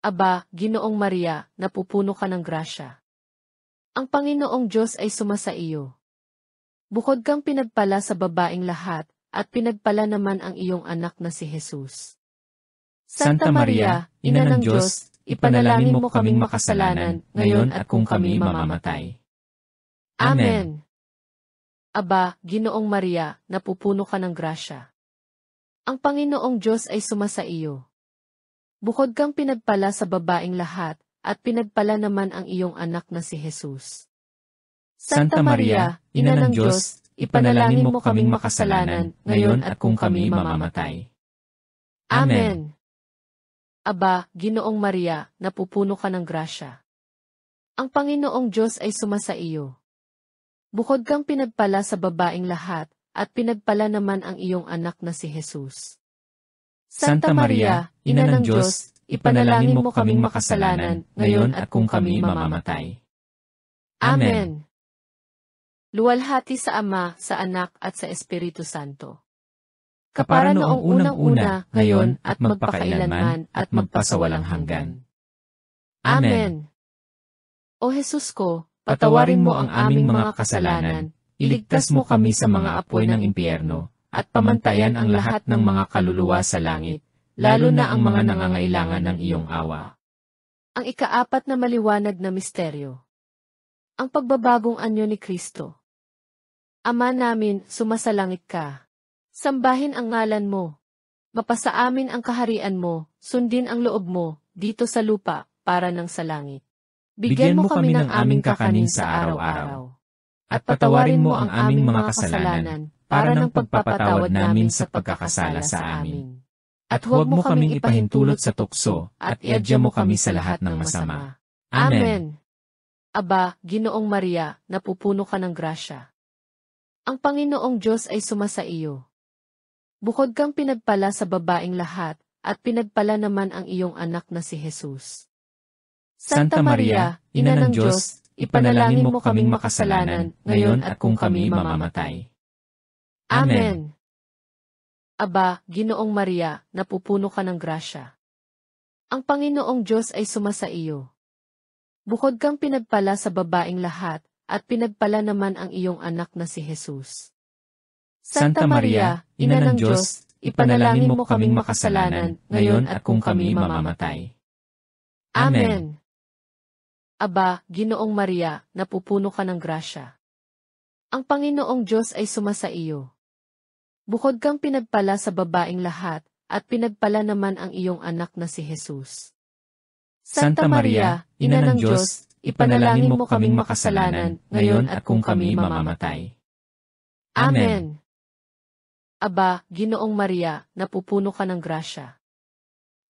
Aba, Ginoong Maria, napupuno ka ng grasya. Ang Panginoong Diyos ay sumasa iyo. Bukod kang pinagpala sa babaeng lahat, at pinagpala naman ang iyong anak na si Jesus. Santa Maria, Ina ng Diyos, ipanalangin mo kaming makasalanan, ngayon at kung kami mamamatay. Amen. Aba, Ginoong Maria, napupuno ka ng grasya. Ang Panginoong Diyos ay sumasa iyo. Bukod kang pinagpala sa babaeng lahat, at pinagpala naman ang iyong anak na si Jesus. Santa Maria, Ina ng Diyos, ipanalangin mo kaming makasalanan, ngayon at kung kami mamamatay. Amen. Aba, Ginoong Maria, napupuno ka ng grasya. Ang Panginoong Diyos ay sumasa iyo. Bukod kang pinagpala sa babaeng lahat, at pinagpala naman ang iyong anak na si Jesus. Santa Maria, Ina ng Diyos, ipanalangin mo kaming makasalanan, ngayon at kung kami mamamatay. Amen. Luwalhati sa Ama, sa Anak at sa Espiritu Santo. Kapara noong unang-una, ngayon at magpakailanman at magpasawalang hanggan. Amen. O Jesus ko, patawarin mo ang aming mga kasalanan, iligtas mo kami sa mga apoy ng impyerno, at pamantayan ang lahat ng mga kaluluwa sa langit, lalo na ang mga nangangailangan ng iyong awa. Ang ikaapat na maliwanag na misteryo. Ang pagbabagong anyo ni Kristo. Ama namin, sumasalangit ka. Sambahin ang ngalan mo. Mapasa amin ang kaharian mo, sundin ang loob mo, dito sa lupa, para ng sa langit. Bigyan mo kami ng aming kakanin sa araw-araw. At patawarin mo ang aming mga kasalanan, para ng pagpapatawad namin sa pagkakasala sa amin. At huwag mo kaming ipahintulot sa tukso, at iadya mo kami sa lahat ng masama. Amen. Aba, Ginoong Maria, napupuno ka ng grasya. Ang Panginoong Diyos ay sumasa iyo. Bukod kang pinagpala sa babaeng lahat, at pinagpala naman ang iyong anak na si Jesus. Santa Maria, Ina ng Diyos, ipanalangin mo kaming makasalanan, ngayon at kung kami mamamatay. Amen. Aba, Ginoong Maria, napupuno ka ng grasya. Ang Panginoong Diyos ay sumasa iyo. Bukod kang pinagpala sa babaeng lahat, at pinagpala naman ang iyong anak na si Jesus. Santa Maria, Ina ng Diyos, ipanalangin mo kaming makasalanan, ngayon at kung kami mamamatay. Amen. Aba, Ginoong Maria, napupuno ka ng grasya. Ang Panginoong Diyos ay sumasa iyo. Bukod kang pinagpala sa babaeng lahat, at pinagpala naman ang iyong anak na si Jesus. Santa Maria, Ina ng Diyos, ipanalangin mo kaming makasalanan, ngayon at kung kami mamamatay. Amen. Aba, Ginoong Maria, napupuno ka ng grasya.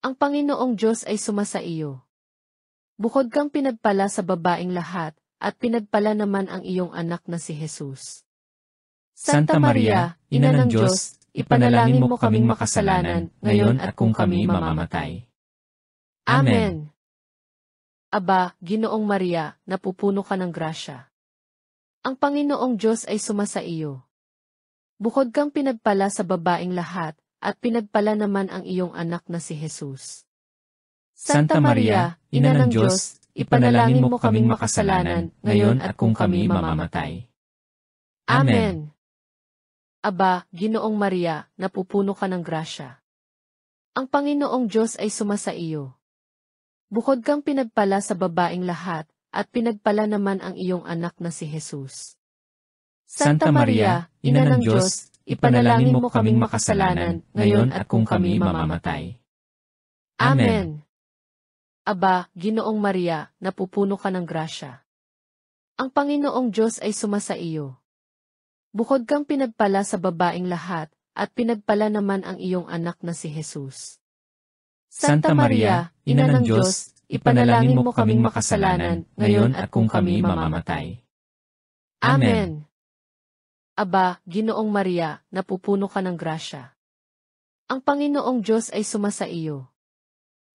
Ang Panginoong Diyos ay sumasa iyo. Bukod kang pinagpala sa babaeng lahat, at pinagpala naman ang iyong anak na si Jesus. Santa Maria, Ina ng Diyos, ipanalangin mo kaming makasalanan, ngayon at kung kami mamamatay. Amen. Aba, Ginoong Maria, napupuno ka ng grasya. Ang Panginoong Diyos ay sumasa iyo. Bukod kang pinagpala sa babaeng lahat, at pinagpala naman ang iyong anak na si Jesus. Santa Maria, Ina ng Diyos, ipanalangin mo kaming makasalanan, ngayon at kung kami mamamatay. Amen. Aba, Ginoong Maria, napupuno ka ng grasya. Ang Panginoong Diyos ay sumasa iyo. Bukod kang pinagpala sa babaeng lahat, at pinagpala naman ang iyong anak na si Jesus. Santa Maria, Ina ng Diyos, ipanalangin mo kaming makasalanan, ngayon at kung kami mamamatay. Amen. Aba, Ginoong Maria, napupuno ka ng grasya. Ang Panginoong Diyos ay sumasa iyo. Bukod kang pinagpala sa babaeng lahat, at pinagpala naman ang iyong anak na si Jesus. Santa Maria, Ina ng Diyos, ipanalangin mo kaming makasalanan, ngayon at kung kami mamamatay. Amen. Aba, Ginoong Maria, napupuno ka ng grasya. Ang Panginoong Diyos ay sumasa iyo.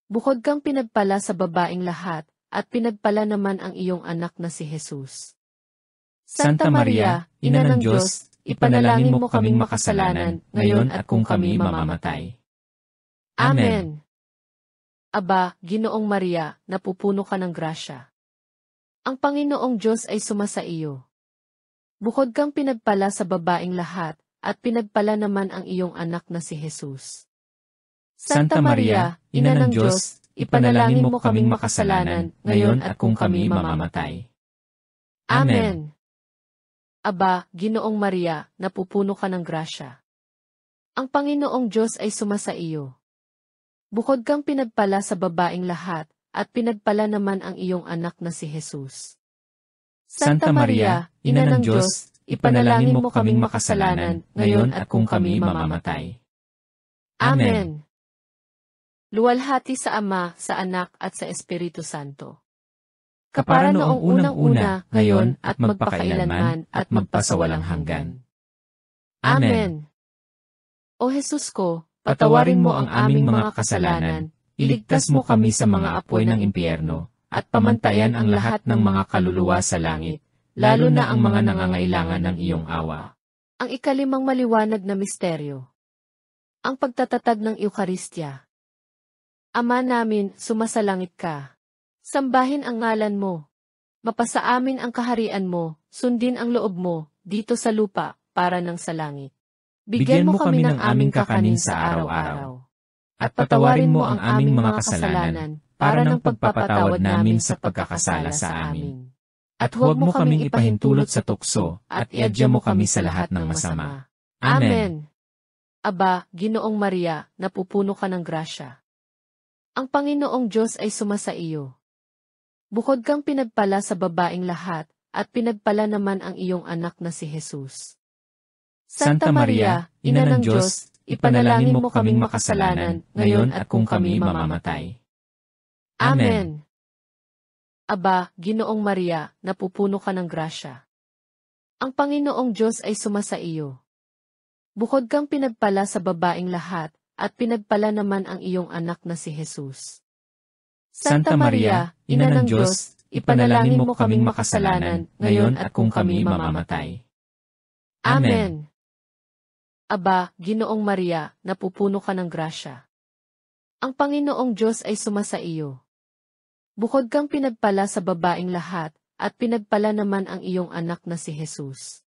Bukod kang pinagpala sa babaeng lahat, at pinagpala naman ang iyong anak na si Jesus. Santa Maria, Ina ng Diyos, ipanalangin mo kaming makasalanan, ngayon at kung kami mamamatay. Amen. Aba, Ginoong Maria, napupuno ka ng grasya. Ang Panginoong Diyos ay sumasa iyo. Bukod kang pinagpala sa babaeng lahat, at pinagpala naman ang iyong anak na si Jesus. Santa Maria, Ina ng Diyos, ipanalangin mo kaming makasalanan, ngayon at kung kami mamamatay. Amen. Aba, Ginoong Maria, napupuno ka ng grasya. Ang Panginoong Diyos ay sumasa iyo. Bukod kang pinagpala sa babaeng lahat, at pinagpala naman ang iyong anak na si Jesus. Santa Maria, Ina ng Diyos, ipanalangin mo kaming makasalanan, ngayon at kung kami mamamatay. Amen. Luwalhati sa Ama, sa Anak at sa Espiritu Santo. Kapara noong unang-una, ngayon at magpakailanman at magpasawalang hanggan. Amen. O Jesus ko, Patawarin mo ang aming mga kasalanan, iligtas mo kami sa mga apoy ng impyerno, at pamantayan ang lahat ng mga kaluluwa sa langit, lalo na ang mga nangangailangan ng iyong awa. Ang ikalimang maliwanag na misteryo. Ang pagtatatag ng Eukaristya. Ama namin, sumasalangit ka. Sambahin ang ngalan mo. Mapasa amin ang kaharian mo, sundin ang loob mo, dito sa lupa, para ng sa langit. Bigyan mo kami ng aming kakanin sa araw-araw. At patawarin mo ang aming mga kasalanan, para ng pagpapatawad namin sa pagkakasala sa amin. At huwag mo kaming ipahintulot sa tukso, at iadya mo kami sa lahat ng masama. Amen. Aba, Ginoong Maria, napupuno ka ng grasya. Ang Panginoong Diyos ay sumasa iyo. Bukod kang pinagpala sa babaeng lahat, at pinagpala naman ang iyong anak na si Jesus. Santa Maria, Ina ng Diyos, ipanalangin mo kaming makasalanan, ngayon at kung kami mamamatay. Amen. Aba, Ginoong Maria, napupuno ka ng grasya. Ang Panginoong Diyos ay sumasa iyo. Bukod kang pinagpala sa babaeng lahat, at pinagpala naman ang iyong anak na si Jesus. Santa Maria, Ina ng Diyos, ipanalangin mo kaming makasalanan, ngayon at kung kami mamamatay. Amen. Aba, Ginoong Maria, napupuno ka ng grasya. Ang Panginoong Diyos ay sumasa iyo. Bukod kang pinagpala sa babaeng lahat, at pinagpala naman ang iyong anak na si Jesus.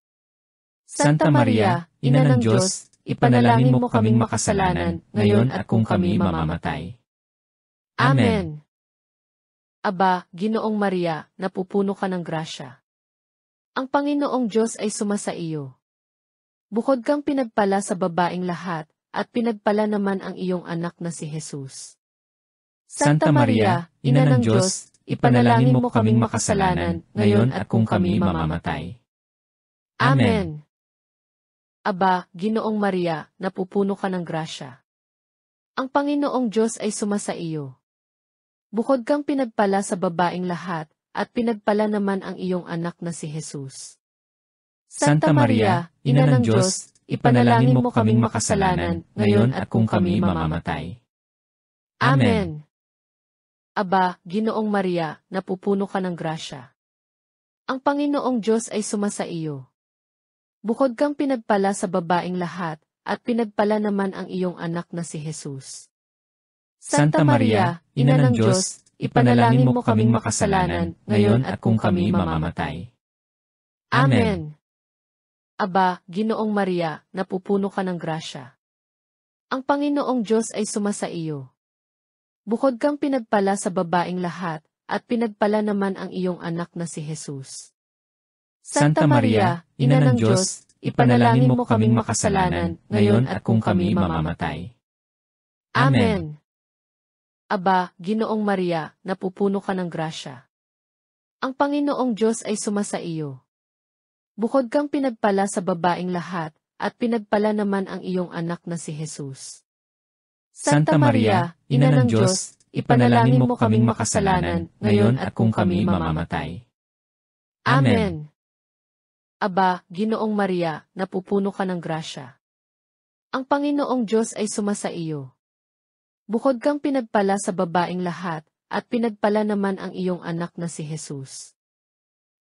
Santa Maria, Ina ng Diyos, ipanalangin mo kaming makasalanan, ngayon at kung kami mamamatay. Amen. Aba, Ginoong Maria, napupuno ka ng grasya. Ang Panginoong Diyos ay sumasa iyo. Bukod kang pinagpala sa babaeng lahat, at pinagpala naman ang iyong anak na si Jesus. Santa Maria, Ina ng Diyos, ipanalangin mo kaming makasalanan, ngayon at kung kami mamamatay. Amen. Aba, Ginoong Maria, napupuno ka ng grasya. Ang Panginoong Diyos ay sumasa iyo. Bukod kang pinagpala sa babaeng lahat, at pinagpala naman ang iyong anak na si Jesus. Santa Maria, Ina ng Diyos, ipanalangin mo kaming makasalanan, ngayon at kung kami mamamatay. Amen. Aba, Ginoong Maria, napupuno ka ng grasya. Ang Panginoong Diyos ay sumasa iyo. Bukod kang pinagpala sa babaeng lahat, at pinagpala naman ang iyong anak na si Jesus. Santa Maria, Ina ng Diyos, ipanalangin mo kaming makasalanan, ngayon at kung kami mamamatay. Amen. Aba, Ginoong Maria, napupuno ka ng grasya. Ang Panginoong Diyos ay sumasa iyo. Bukod kang pinagpala sa babaeng lahat, at pinagpala naman ang iyong anak na si Jesus. Santa Maria, Ina ng Diyos, ipanalangin mo kaming makasalanan, ngayon at kung kami mamamatay. Amen. Aba, Ginoong Maria, napupuno ka ng grasya. Ang Panginoong Diyos ay sumasa iyo. Bukod kang pinagpala sa babaeng lahat, at pinagpala naman ang iyong anak na si Jesus. Santa Maria, Ina ng Diyos, ipanalangin mo kaming makasalanan, ngayon at kung kami mamamatay. Amen. Aba, Ginoong Maria, napupuno ka ng grasya. Ang Panginoong Diyos ay sumasa iyo. Bukod kang pinagpala sa babaeng lahat, at pinagpala naman ang iyong anak na si Jesus.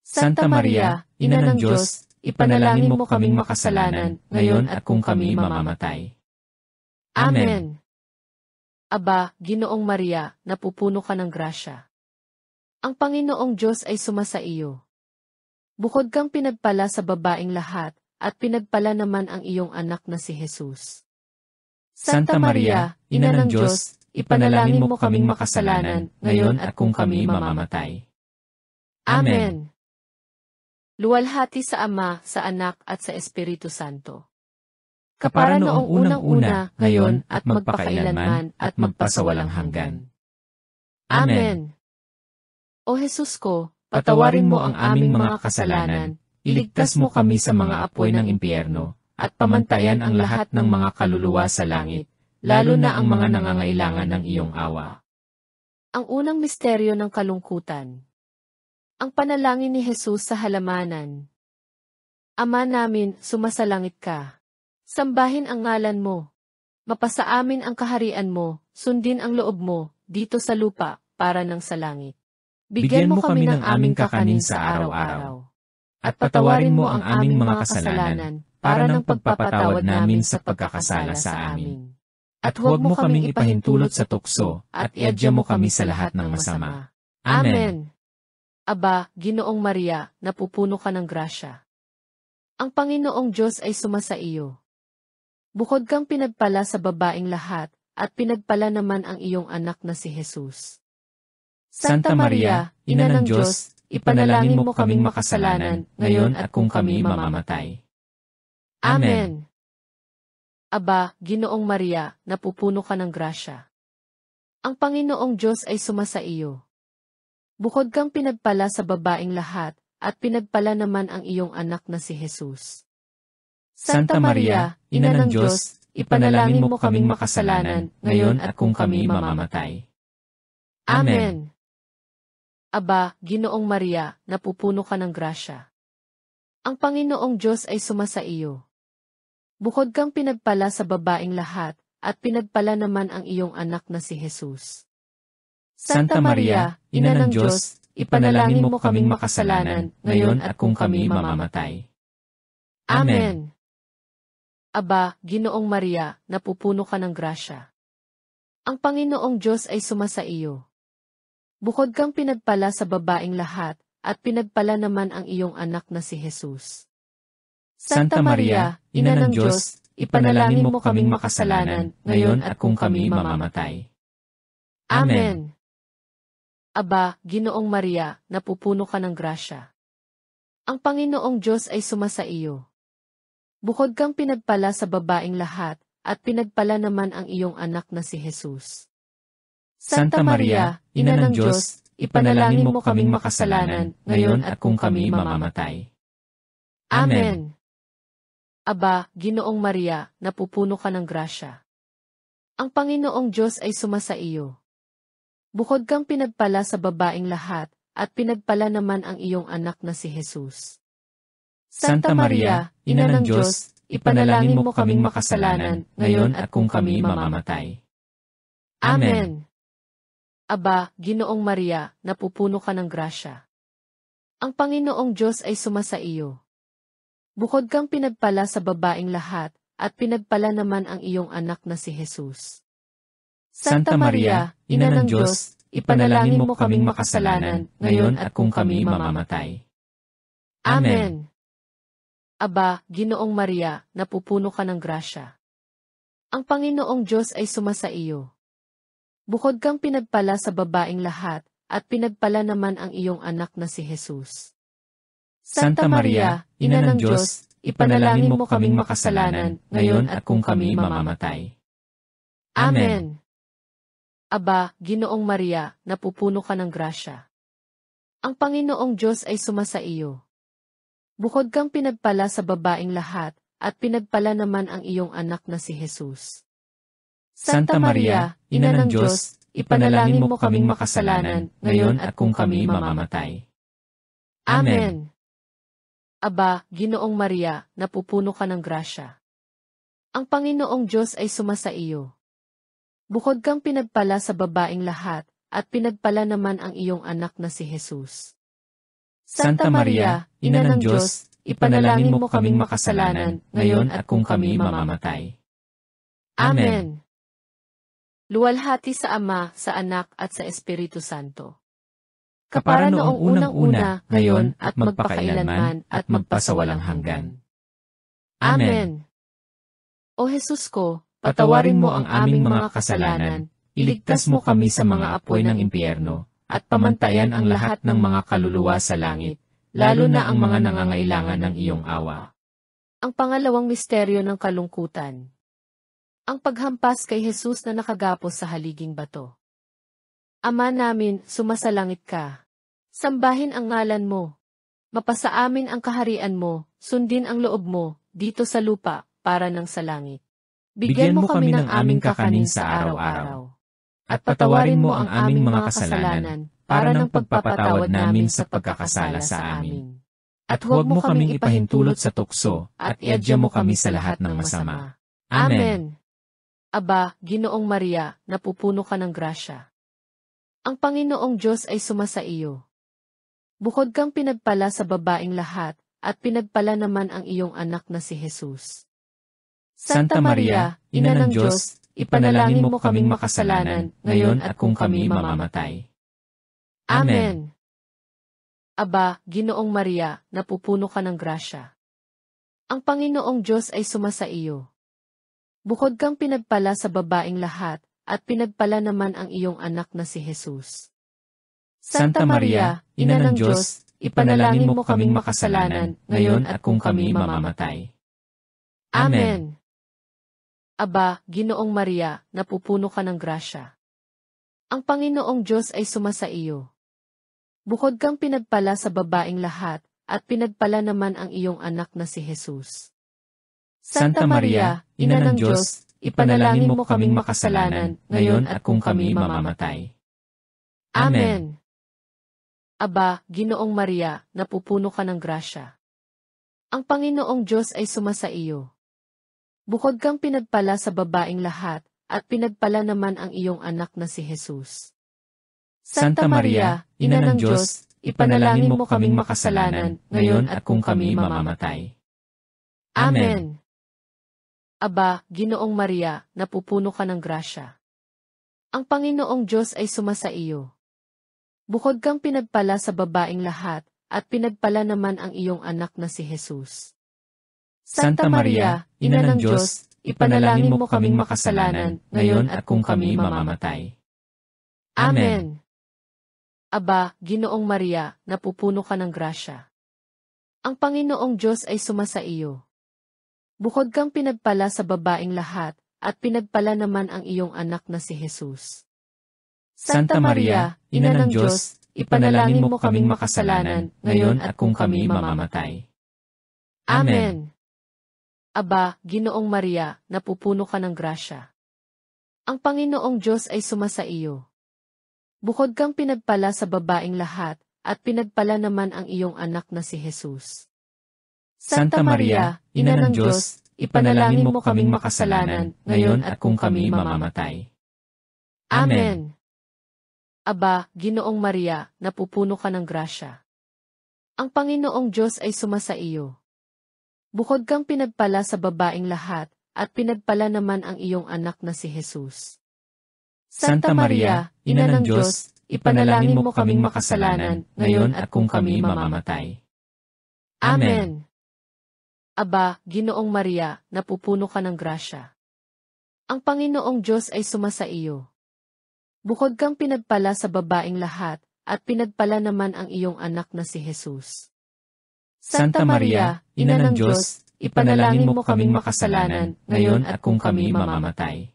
Santa Maria, Ina ng Diyos, ipanalangin mo kaming makasalanan, ngayon at kung kami mamamatay. Amen. Aba, Ginoong Maria, napupuno ka ng grasya. Ang Panginoong Diyos ay sumasa iyo. Bukod kang pinagpala sa babaeng lahat, at pinagpala naman ang iyong anak na si Jesus. Santa Maria, Ina ng Diyos, ipanalangin mo kaming makasalanan, ngayon at kung kami mamamatay. Amen. Luwalhati sa Ama, sa Anak at sa Espiritu Santo. Kapara noong unang-una, ngayon at magpakailanman at magpasawalang hanggan. Amen. O Jesus ko, Patawarin mo ang aming mga kasalanan, iligtas mo kami sa mga apoy ng impyerno, at pamantayan ang lahat ng mga kaluluwa sa langit, lalo na ang mga nangangailangan ng iyong awa. Ang unang misteryo ng kalungkutan. Ang panalangin ni Jesus sa halamanan. Ama namin, sumasalangit ka. Sambahin ang ngalan mo. Mapasa amin ang kaharian mo, sundin ang loob mo, dito sa lupa, para ng sa langit. Bigyan mo kami ng aming kakanin sa araw-araw. At patawarin mo ang aming mga kasalanan, para ng pagpapatawad namin sa pagkakasala sa amin. At huwag mo kaming ipahintulot sa tukso, at iadya mo kami sa lahat ng masama. Amen. Aba, Ginoong Maria, napupuno ka ng grasya. Ang Panginoong Diyos ay sumasa iyo. Bukod kang pinagpala sa babaeng lahat, at pinagpala naman ang iyong anak na si Jesus. Santa Maria, Ina ng Diyos, ipanalangin mo kaming makasalanan, ngayon at kung kami mamamatay. Amen. Aba, Ginoong Maria, napupuno ka ng grasya. Ang Panginoong Diyos ay sumasa iyo. Bukod kang pinagpala sa babaeng lahat, at pinagpala naman ang iyong anak na si Jesus. Santa Maria, Ina ng Diyos, ipanalangin mo kaming makasalanan, ngayon at kung kami mamamatay. Amen. Aba, Ginoong Maria, napupuno ka ng grasya. Ang Panginoong Diyos ay sumasa iyo. Bukod kang pinagpala sa babaeng lahat, at pinagpala naman ang iyong anak na si Jesus. Santa Maria, Ina ng Diyos, ipanalangin mo kaming makasalanan, ngayon at kung kami mamamatay. Amen. Aba, Ginoong Maria, napupuno ka ng grasya. Ang Panginoong Diyos ay sumasa iyo. Bukod kang pinagpala sa babaeng lahat, at pinagpala naman ang iyong anak na si Jesus. Santa Maria, Ina ng Diyos, ipanalangin mo kaming makasalanan, ngayon at kung kami mamamatay. Amen. Aba, Ginoong Maria, napupuno ka ng grasya. Ang Panginoong Diyos ay sumasa iyo. Bukod kang pinagpala sa babaeng lahat, at pinagpala naman ang iyong anak na si Jesus. Santa Maria, Ina ng Diyos, ipanalangin mo kaming makasalanan, ngayon at kung kami mamamatay. Amen. Aba, Ginoong Maria, napupuno ka ng grasya. Ang Panginoong Diyos ay sumasa iyo. Bukod kang pinagpala sa babaeng lahat, at pinagpala naman ang iyong anak na si Jesus. Santa Maria, Ina ng Diyos, ipanalangin mo kaming makasalanan, ngayon at kung kami mamamatay. Amen. Aba, Ginoong Maria, napupuno ka ng grasya. Ang Panginoong Diyos ay sumasa iyo. Bukod kang pinagpala sa babaeng lahat, at pinagpala naman ang iyong anak na si Jesus. Santa Maria, Ina ng Diyos, ipanalangin mo kaming makasalanan, ngayon at kung kami mamamatay. Amen. Aba, Ginoong Maria, napupuno ka ng grasya. Ang Panginoong Diyos ay sumasa iyo. Bukod kang pinagpala sa babaeng lahat, at pinagpala naman ang iyong anak na si Jesus. Santa Maria, Ina ng Diyos, ipanalangin mo kaming makasalanan, ngayon at kung kami mamamatay. Amen. Aba, Ginoong Maria, napupuno ka ng grasya. Ang Panginoong Diyos ay sumasa iyo. Bukod kang pinagpala sa babaeng lahat, at pinagpala naman ang iyong anak na si Jesus. Santa Maria, Ina ng Diyos, ipanalangin mo kaming makasalanan, ngayon at kung kami mamamatay. Amen. Aba, Ginoong Maria, napupuno ka ng grasya. Ang Panginoong Diyos ay sumasa iyo. Bukod kang pinagpala sa babaeng lahat, at pinagpala naman ang iyong anak na si Jesus. Santa Maria, Ina ng Diyos, ipanalangin mo kaming makasalanan, ngayon at kung kami mamamatay. Amen. Luwalhati sa Ama, sa Anak at sa Espiritu Santo. Kapara noong unang-una, ngayon at magpakailanman at magpasawalang hanggan. Amen. O Jesus ko, Patawarin mo ang aming mga kasalanan, iligtas mo kami sa mga apoy ng impyerno, at pamantayan ang lahat ng mga kaluluwa sa langit, lalo na ang mga nangangailangan ng iyong awa. Ang pangalawang misteryo ng kalungkutan. Ang paghampas kay Jesus na nakagapos sa haliging bato. Ama namin, sumasalangit ka. Sambahin ang ngalan mo. Mapasa amin ang kaharian mo, sundin ang loob mo, dito sa lupa, para ng sa langit. Bigyan mo kami ng aming kakanin sa araw-araw. At patawarin mo ang aming mga kasalanan, para ng pagpapatawad namin sa pagkakasala sa amin. At huwag mo kaming ipahintulot sa tukso, at iadya mo kami sa lahat ng masama. Amen. Aba, Ginoong Maria, napupuno ka ng grasya. Ang Panginoong Diyos ay sumasa iyo. Bukod kang pinagpala sa babaeng lahat, at pinagpala naman ang iyong anak na si Jesus. Santa Maria, Ina ng Diyos, ipanalangin mo kaming makasalanan, ngayon at kung kami mamamatay. Amen. Aba, Ginoong Maria, napupuno ka ng grasya. Ang Panginoong Diyos ay sumasa iyo. Bukod kang pinagpala sa babaeng lahat, at pinagpala naman ang iyong anak na si Jesus. Santa Maria, Ina ng Diyos, ipanalangin mo kaming makasalanan, ngayon at kung kami mamamatay. Amen. Aba, Ginoong Maria, napupuno ka ng grasya. Ang Panginoong Diyos ay sumasa iyo. Bukod kang pinagpala sa babaeng lahat, at pinagpala naman ang iyong anak na si Jesus. Santa Maria, Ina ng Diyos, ipanalangin mo kaming makasalanan, ngayon at kung kami mamamatay. Amen. Aba, Ginoong Maria, napupuno ka ng grasya. Ang Panginoong Diyos ay sumasa iyo. Bukod kang pinagpala sa babaeng lahat, at pinagpala naman ang iyong anak na si Jesus. Santa Maria, Ina ng Diyos, ipanalangin mo kaming makasalanan, ngayon at kung kami mamamatay. Amen. Aba, Ginoong Maria, napupuno ka ng grasya. Ang Panginoong Diyos ay sumasa iyo. Bukod kang pinagpala sa babaeng lahat, at pinagpala naman ang iyong anak na si Jesus. Santa Maria, Ina ng Diyos, ipanalangin mo kaming makasalanan, ngayon at kung kami mamamatay. Amen. Aba, Ginoong Maria, napupuno ka ng grasya. Ang Panginoong Diyos ay sumasa iyo. Bukod kang pinagpala sa babaeng lahat, at pinagpala naman ang iyong anak na si Jesus. Santa Maria, Ina ng Diyos, ipanalangin mo kaming makasalanan, ngayon at kung kami mamamatay. Amen. Aba, Ginoong Maria, napupuno ka ng grasya. Ang Panginoong Diyos ay sumasa iyo. Bukod kang pinagpala sa babaeng lahat, at pinagpala naman ang iyong anak na si Jesus. Santa Maria, Ina ng Diyos, ipanalangin mo kaming makasalanan, ngayon at kung kami mamamatay. Amen. Aba, Ginoong Maria, napupuno ka ng grasya. Ang Panginoong Diyos ay sumasa iyo. Bukod kang pinagpala sa babaeng lahat, at pinagpala naman ang iyong anak na si Jesus. Santa Maria, Ina ng Diyos, ipanalangin mo kaming makasalanan, ngayon at kung kami mamamatay. Amen. Aba, Ginoong Maria, napupuno ka ng grasya. Ang Panginoong Diyos ay sumasa iyo. Bukod kang pinagpala sa babaeng lahat, at pinagpala naman ang iyong anak na si Jesus. Santa Maria, Ina ng Diyos, ipanalangin mo kaming makasalanan, ngayon at kung kami mamamatay.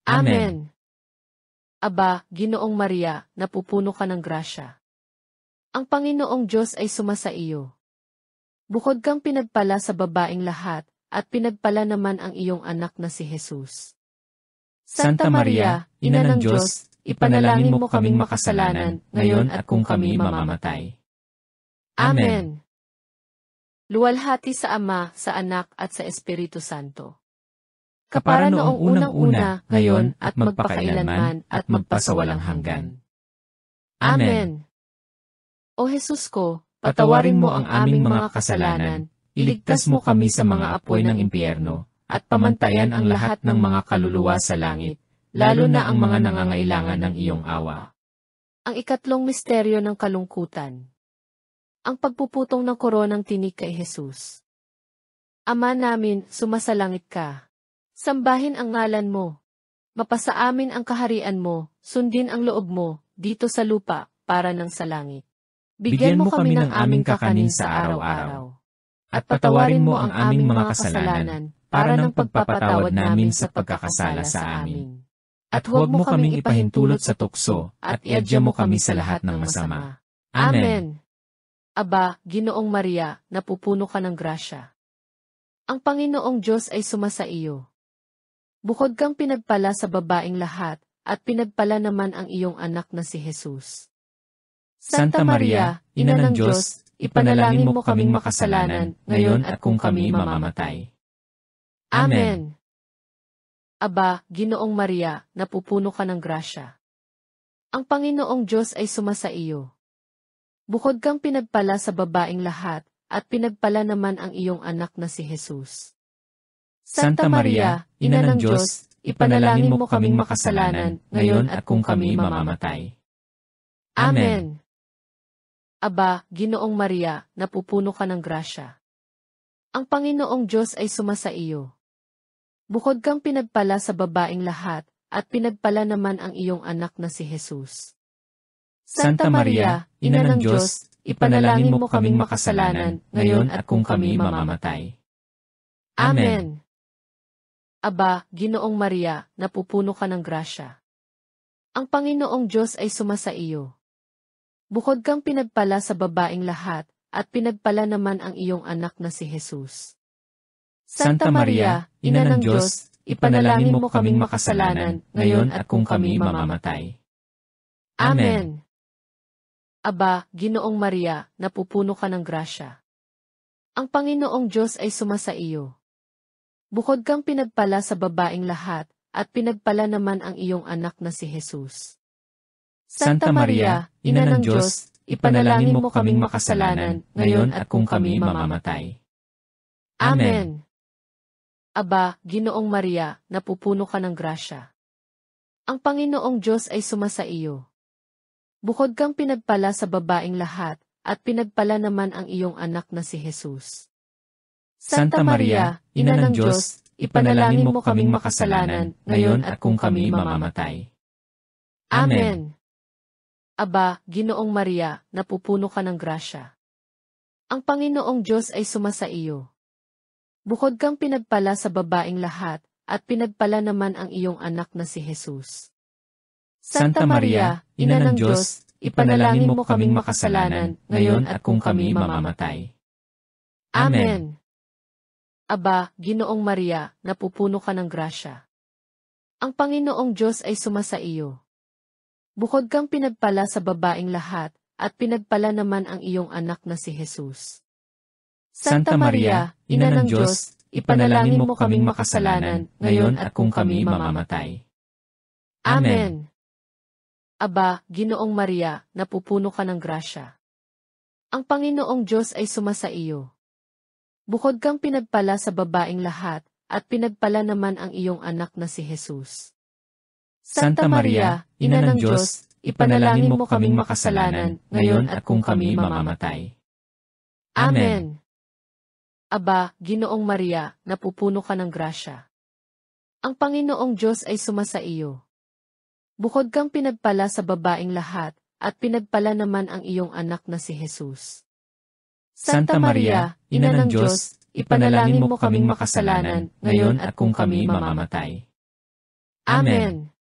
Amen. Aba, Ginoong Maria, napupuno ka ng grasya. Ang Panginoong Diyos ay sumasa iyo. Bukod kang pinagpala sa babaeng lahat, at pinagpala naman ang iyong anak na si Jesus. Santa Maria, Ina ng Diyos, ipanalangin mo kaming makasalanan, ngayon at kung kami mamamatay. Amen. Luwalhati sa Ama, sa Anak at sa Espiritu Santo. Kapara noong unang-una, ngayon at magpakailanman at magpasawalang hanggan. Amen. O Jesus ko, Patawarin mo ang aming mga kasalanan, iligtas mo kami sa mga apoy ng impyerno, at pamantayan ang lahat ng mga kaluluwa sa langit, lalo na ang mga nangangailangan ng iyong awa. Ang ikatlong misteryo ng kalungkutan. Ang pagpuputong ng koronang tinik kay Jesus. Ama namin, sumasalangit ka. Sambahin ang ngalan mo. Mapasa amin ang kaharian mo, sundin ang loob mo, dito sa lupa, para ng sa langit. Bigyan mo kami ng aming kakanin sa araw-araw. At patawarin mo ang aming mga kasalanan, para ng pagpapatawad namin sa pagkakasala sa amin. At huwag mo kaming ipahintulot sa tukso, at iadya mo kami sa lahat ng masama. Amen. Aba, Ginoong Maria, napupuno ka ng grasya. Ang Panginoong Diyos ay sumasa iyo. Bukod kang pinagpala sa babaeng lahat, at pinagpala naman ang iyong anak na si Jesus. Santa Maria, Ina ng Diyos, ipanalangin mo kaming makasalanan, ngayon at kung kami mamamatay. Amen. Aba, Ginoong Maria, napupuno ka ng grasya. Ang Panginoong Diyos ay sumasa iyo. Bukod kang pinagpala sa babaeng lahat, at pinagpala naman ang iyong anak na si Jesus. Santa Maria, Ina ng Diyos, ipanalangin mo kaming makasalanan, ngayon at kung kami mamamatay. Amen. Aba, Ginoong Maria, napupuno ka ng grasya. Ang Panginoong Diyos ay sumasa iyo. Bukod kang pinagpala sa babaeng lahat, at pinagpala naman ang iyong anak na si Jesus. Santa Maria, Ina ng Diyos, ipanalangin mo kaming makasalanan, ngayon at kung kami mamamatay. Amen. Aba, Ginoong Maria, napupuno ka ng grasya. Ang Panginoong Diyos ay sumasa iyo. Bukod kang pinagpala sa babaeng lahat, at pinagpala naman ang iyong anak na si Jesus. Santa Maria, Ina ng Diyos, ipanalangin mo kaming makasalanan, ngayon at kung kami mamamatay. Amen. Aba, Ginoong Maria, napupuno ka ng grasya. Ang Panginoong Diyos ay sumasa iyo. Bukod kang pinagpala sa babaeng lahat, at pinagpala naman ang iyong anak na si Jesus. Santa Maria, Ina ng Diyos, ipanalangin mo kaming makasalanan, ngayon at kung kami mamamatay. Amen. Aba, Ginoong Maria, napupuno ka ng grasya. Ang Panginoong Diyos ay sumasa iyo. Bukod kang pinagpala sa babaeng lahat, at pinagpala naman ang iyong anak na si Jesus. Santa Maria, Ina ng Diyos, ipanalangin mo kaming makasalanan, ngayon at kung kami mamamatay. Amen. Aba, Ginoong Maria, napupuno ka ng grasya. Ang Panginoong Diyos ay sumasa iyo. Bukod kang pinagpala sa babaeng lahat, at pinagpala naman ang iyong anak na si Jesus. Santa Maria, Ina ng Diyos, ipanalangin mo kaming makasalanan, ngayon at kung kami mamamatay. Amen. Aba, Ginoong Maria, napupuno ka ng grasya. Ang Panginoong Diyos ay sumasa iyo. Bukod kang pinagpala sa babaeng lahat, at pinagpala naman ang iyong anak na si Jesus. Santa Maria, Ina ng Diyos, ipanalangin mo kaming makasalanan, ngayon at kung kami mamamatay. Amen. Aba, Ginoong Maria, napupuno ka ng grasya. Ang Panginoong Diyos ay sumasa iyo. Bukod kang pinagpala sa babaeng lahat, at pinagpala naman ang iyong anak na si Jesus. Santa Maria, Ina ng Diyos, ipanalangin mo kaming makasalanan, ngayon at kung kami mamamatay. Amen. Aba, Ginoong Maria, napupuno ka ng grasya. Ang Panginoong Diyos ay sumasa iyo. Bukod kang pinagpala sa babaeng lahat, at pinagpala naman ang iyong anak na si Jesus. Santa Maria, Ina ng Diyos, ipanalangin mo kaming makasalanan, ngayon at kung kami mamamatay. Amen.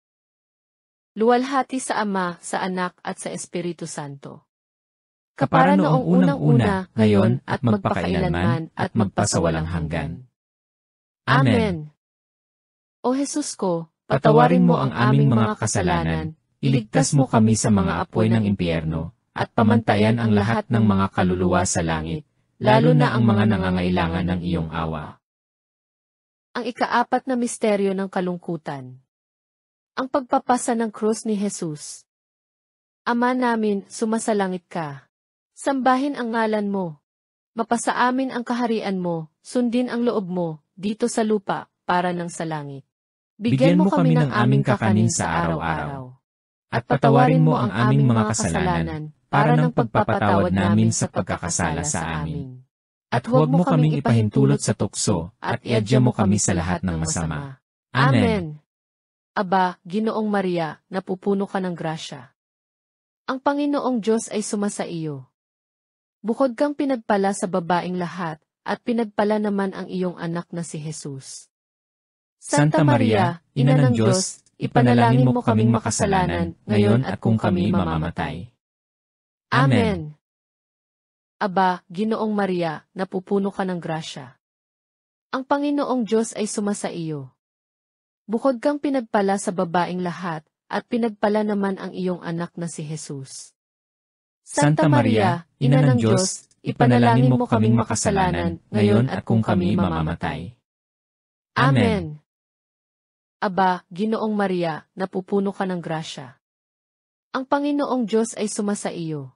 Luwalhati sa Ama, sa Anak at sa Espiritu Santo. Kapara noong unang-una, ngayon at magpakailanman at magpasawalang hanggan. Amen. O Jesus ko, Patawarin mo ang aming mga kasalanan, iligtas mo kami sa mga apoy ng impyerno, at pamantayan ang lahat ng mga kaluluwa sa langit, lalo na ang mga nangangailangan ng iyong awa. Ang ikaapat na misteryo ng kalungkutan. Ang pagpapasa ng krus ni Jesus. Ama namin, sumasalangit ka. Sambahin ang ngalan mo. Mapasa amin ang kaharian mo, sundin ang loob mo, dito sa lupa, para ng sa langit. Bigyan mo kami ng aming kakanin sa araw-araw. At patawarin mo ang aming mga kasalanan, para ng pagpapatawad namin sa pagkakasala sa amin. At huwag mo kaming ipahintulot sa tukso, at iadya mo kami sa lahat ng masama. Amen. Aba, Ginoong Maria, napupuno ka ng grasya. Ang Panginoong Diyos ay sumasa iyo. Bukod kang pinagpala sa babaeng lahat, at pinagpala naman ang iyong anak na si Jesus. Santa Maria, Ina ng Diyos, ipanalangin mo kaming makasalanan, ngayon at kung kami mamamatay. Amen. Aba, Ginoong Maria, napupuno ka ng grasya. Ang Panginoong Diyos ay sumasa iyo. Bukod kang pinagpala sa babaeng lahat, at pinagpala naman ang iyong anak na si Jesus. Santa Maria, Ina ng Diyos, ipanalangin mo kaming makasalanan, ngayon at kung kami mamamatay. Amen. Aba, Ginoong Maria, napupuno ka ng grasya. Ang Panginoong Diyos ay sumasa iyo.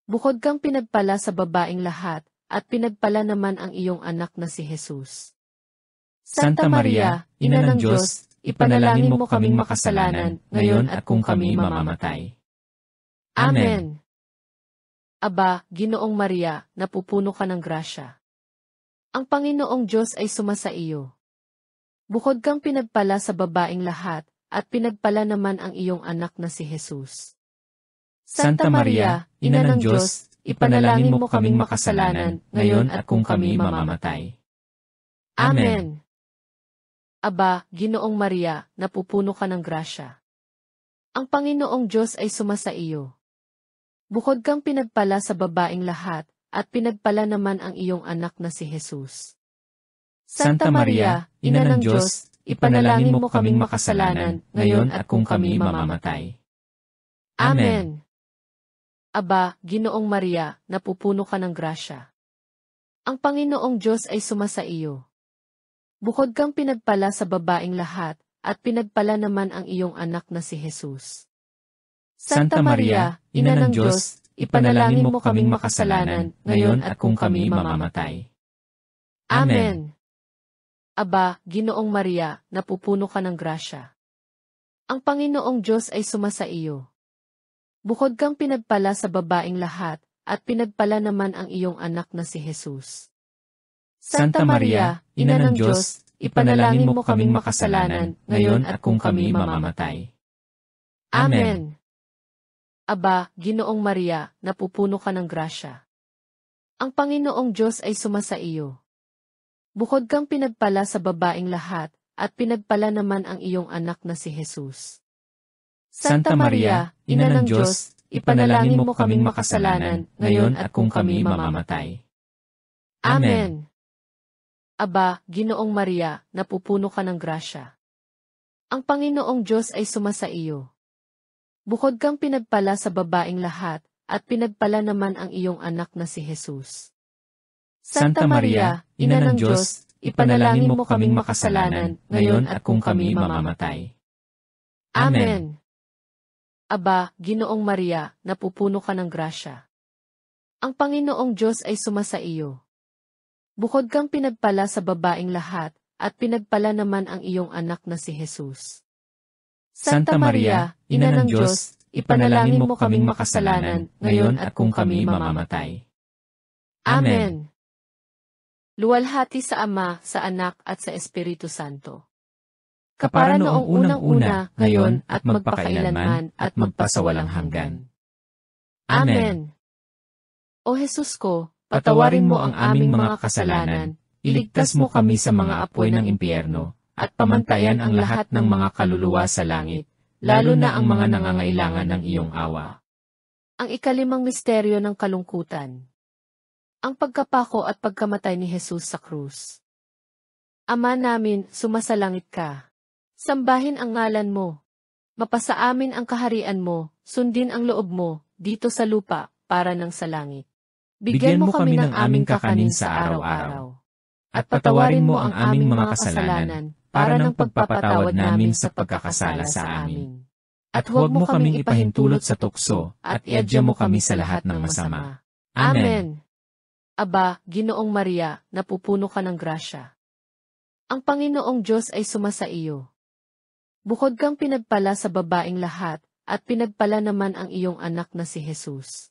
Bukod kang pinagpala sa babaeng lahat, at pinagpala naman ang iyong anak na si Jesus. Santa Maria, Ina ng Diyos, ipanalangin mo kaming makasalanan, ngayon at kung kami mamamatay. Amen. Aba, Ginoong Maria, napupuno ka ng grasya. Ang Panginoong Diyos ay sumasa iyo. Bukod kang pinagpala sa babaeng lahat, at pinagpala naman ang iyong anak na si Jesus. Santa Maria, Ina ng Diyos, ipanalangin mo kaming makasalanan, ngayon at kung kami mamamatay. Amen. Aba, Ginoong Maria, napupuno ka ng grasya. Ang Panginoong Diyos ay sumasa iyo. Bukod kang pinagpala sa babaeng lahat, at pinagpala naman ang iyong anak na si Jesus. Santa Maria, Ina ng Diyos, ipanalangin mo kaming makasalanan, ngayon at kung kami mamamatay. Amen. Aba, Ginoong Maria, napupuno ka ng grasya. Ang Panginoong Diyos ay sumasa iyo. Bukod kang pinagpala sa babaeng lahat, at pinagpala naman ang iyong anak na si Jesus. Santa Maria, Ina ng Diyos, ipanalangin mo kaming makasalanan, ngayon at kung kami mamamatay. Amen. Aba, Ginoong Maria, napupuno ka ng grasya. Ang Panginoong Diyos ay sumasa iyo. Bukod kang pinagpala sa babaeng lahat, at pinagpala naman ang iyong anak na si Jesus. Santa Maria, Ina ng Diyos, ipanalangin mo kaming makasalanan, ngayon at kung kami mamamatay. Amen. Aba, Ginoong Maria, napupuno ka ng grasya. Ang Panginoong Diyos ay sumasa iyo. Bukod kang pinagpala sa babaeng lahat, at pinagpala naman ang iyong anak na si Jesus. Santa Maria, Ina ng Diyos, ipanalangin mo kaming makasalanan, ngayon at kung kami mamamatay. Amen. Aba, Ginoong Maria, napupuno ka ng grasya. Ang Panginoong Diyos ay sumasa iyo. Bukod kang pinagpala sa babaeng lahat, at pinagpala naman ang iyong anak na si Jesus. Santa Maria, Ina ng Diyos, ipanalangin mo kaming makasalanan, ngayon at kung kami mamamatay. Amen. Aba, Ginoong Maria, napupuno ka ng grasya. Ang Panginoong Diyos ay sumasa iyo. Bukod kang pinagpala sa babaeng lahat, at pinagpala naman ang iyong anak na si Jesus. Santa Maria, Ina ng Diyos, ipanalangin mo kaming makasalanan, ngayon at kung kami mamamatay. Amen. Luwalhati sa Ama, sa Anak at sa Espiritu Santo. Kapara noong unang-una, ngayon at magpakailanman at magpasawalang hanggan. Amen. O Jesus ko, Patawarin mo ang aming mga kasalanan, iligtas mo kami sa mga apoy ng impyerno, at pamantayan ang lahat ng mga kaluluwa sa langit, lalo na ang mga nangangailangan ng iyong awa. Ang ikalimang misteryo ng kalungkutan. Ang pagkapako at pagkamatay ni Jesus sa krus. Ama namin, sumasalangit ka. Sambahin ang ngalan mo. Mapasa amin ang kaharian mo, sundin ang loob mo, dito sa lupa, para ng sa langit. Bigyan mo kami ng aming kakanin sa araw-araw. At patawarin mo ang aming mga kasalanan, para ng pagpapatawad namin sa pagkakasala sa amin. At huwag mo kaming ipahintulot sa tukso, at iadya mo kami sa lahat ng masama. Amen. Aba, Ginoong Maria, napupuno ka ng grasya. Ang Panginoong Diyos ay sumasa iyo. Bukod kang pinagpala sa babaeng lahat, at pinagpala naman ang iyong anak na si Jesus.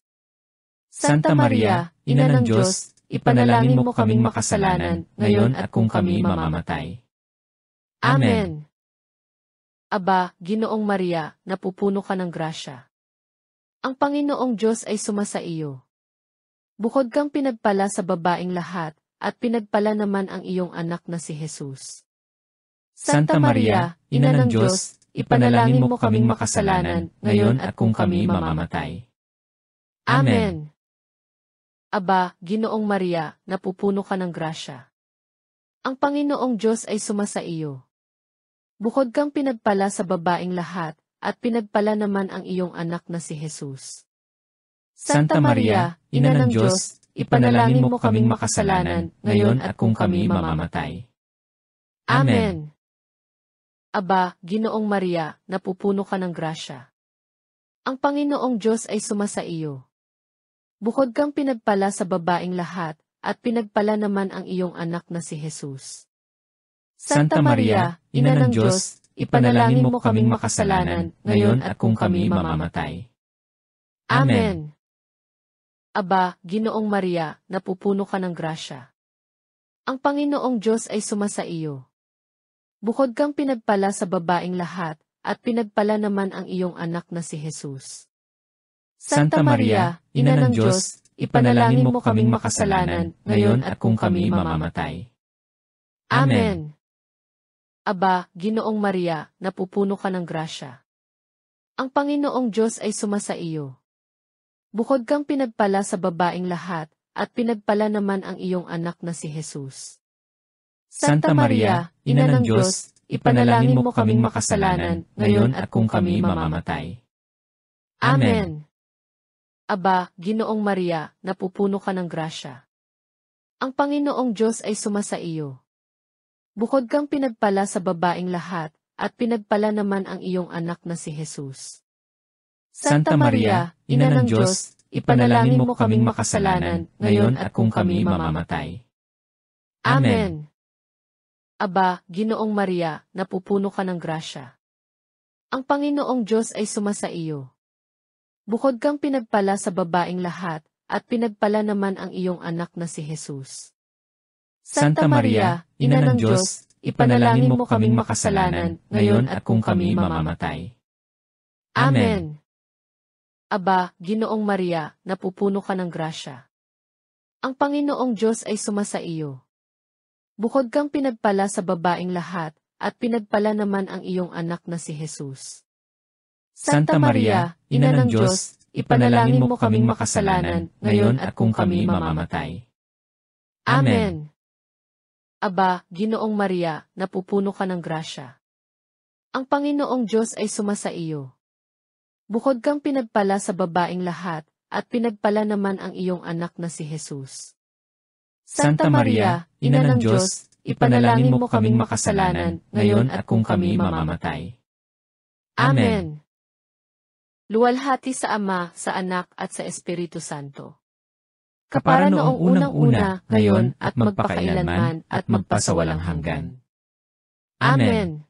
Santa Maria, Ina ng Diyos, ipanalangin mo kaming makasalanan, ngayon at kung kami mamamatay. Amen. Aba, Ginoong Maria, napupuno ka ng grasya. Ang Panginoong Diyos ay sumasa iyo. Bukod kang pinagpala sa babaeng lahat, at pinagpala naman ang iyong anak na si Jesus. Santa Maria, Ina ng Diyos, ipanalangin mo kaming makasalanan, ngayon at kung kami mamamatay. Amen. Aba, Ginoong Maria, napupuno ka ng grasya. Ang Panginoong Diyos ay sumasa iyo. Bukod kang pinagpala sa babaeng lahat, at pinagpala naman ang iyong anak na si Jesus. Santa Maria, Ina ng Diyos, ipanalangin mo kaming makasalanan, ngayon at kung kami mamamatay. Amen. Aba, Ginoong Maria, napupuno ka ng grasya. Ang Panginoong Diyos ay sumasa iyo. Bukod kang pinagpala sa babaeng lahat, at pinagpala naman ang iyong anak na si Jesus. Santa Maria, Ina ng Diyos, ipanalangin mo kaming makasalanan, ngayon at kung kami mamamatay. Amen. Aba, Ginoong Maria, napupuno ka ng grasya. Ang Panginoong Diyos ay sumasa iyo. Bukod kang pinagpala sa babaeng lahat, at pinagpala naman ang iyong anak na si Jesus. Santa Maria, Ina ng Diyos, ipanalangin mo kaming makasalanan, ngayon at kung kami mamamatay. Amen. Aba, Ginoong Maria, napupuno ka ng grasya. Ang Panginoong Diyos ay sumasa iyo. Bukod kang pinagpala sa babaeng lahat, at pinagpala naman ang iyong anak na si Jesus. Santa Maria, Ina ng Diyos, ipanalangin mo kaming makasalanan, ngayon at kung kami mamamatay. Amen. Aba, Ginoong Maria, napupuno ka ng grasya. Ang Panginoong Diyos ay sumasa iyo. Bukod kang pinagpala sa babaeng lahat, at pinagpala naman ang iyong anak na si Jesus. Santa Maria, Ina ng Diyos, ipanalangin mo kaming makasalanan, ngayon at kung kami mamamatay. Amen. Aba, Ginoong Maria, napupuno ka ng grasya. Ang Panginoong Diyos ay sumasa iyo. Bukod kang pinagpala sa babaeng lahat, at pinagpala naman ang iyong anak na si Jesus. Santa Maria, Ina ng Diyos, ipanalangin mo kaming makasalanan, ngayon at kung kami mamamatay. Amen. Aba, Ginoong Maria, napupuno ka ng grasya. Ang Panginoong Diyos ay sumasa iyo. Bukod kang pinagpala sa babaeng lahat, at pinagpala naman ang iyong anak na si Jesus. Santa Maria, Ina ng Diyos, ipanalangin mo kaming makasalanan, ngayon at kung kami mamamatay. Amen. Aba, Ginoong Maria, napupuno ka ng grasya. Ang Panginoong Diyos ay sumasa iyo. Bukod kang pinagpala sa babaeng lahat, at pinagpala naman ang iyong anak na si Jesus. Santa Maria, Ina ng Diyos, ipanalangin mo kaming makasalanan, ngayon at kung kami mamamatay. Amen. Luwalhati sa Ama, sa Anak at sa Espiritu Santo. Kapara noong unang-una, ngayon at magpakailanman at magpasawalang hanggan. Amen.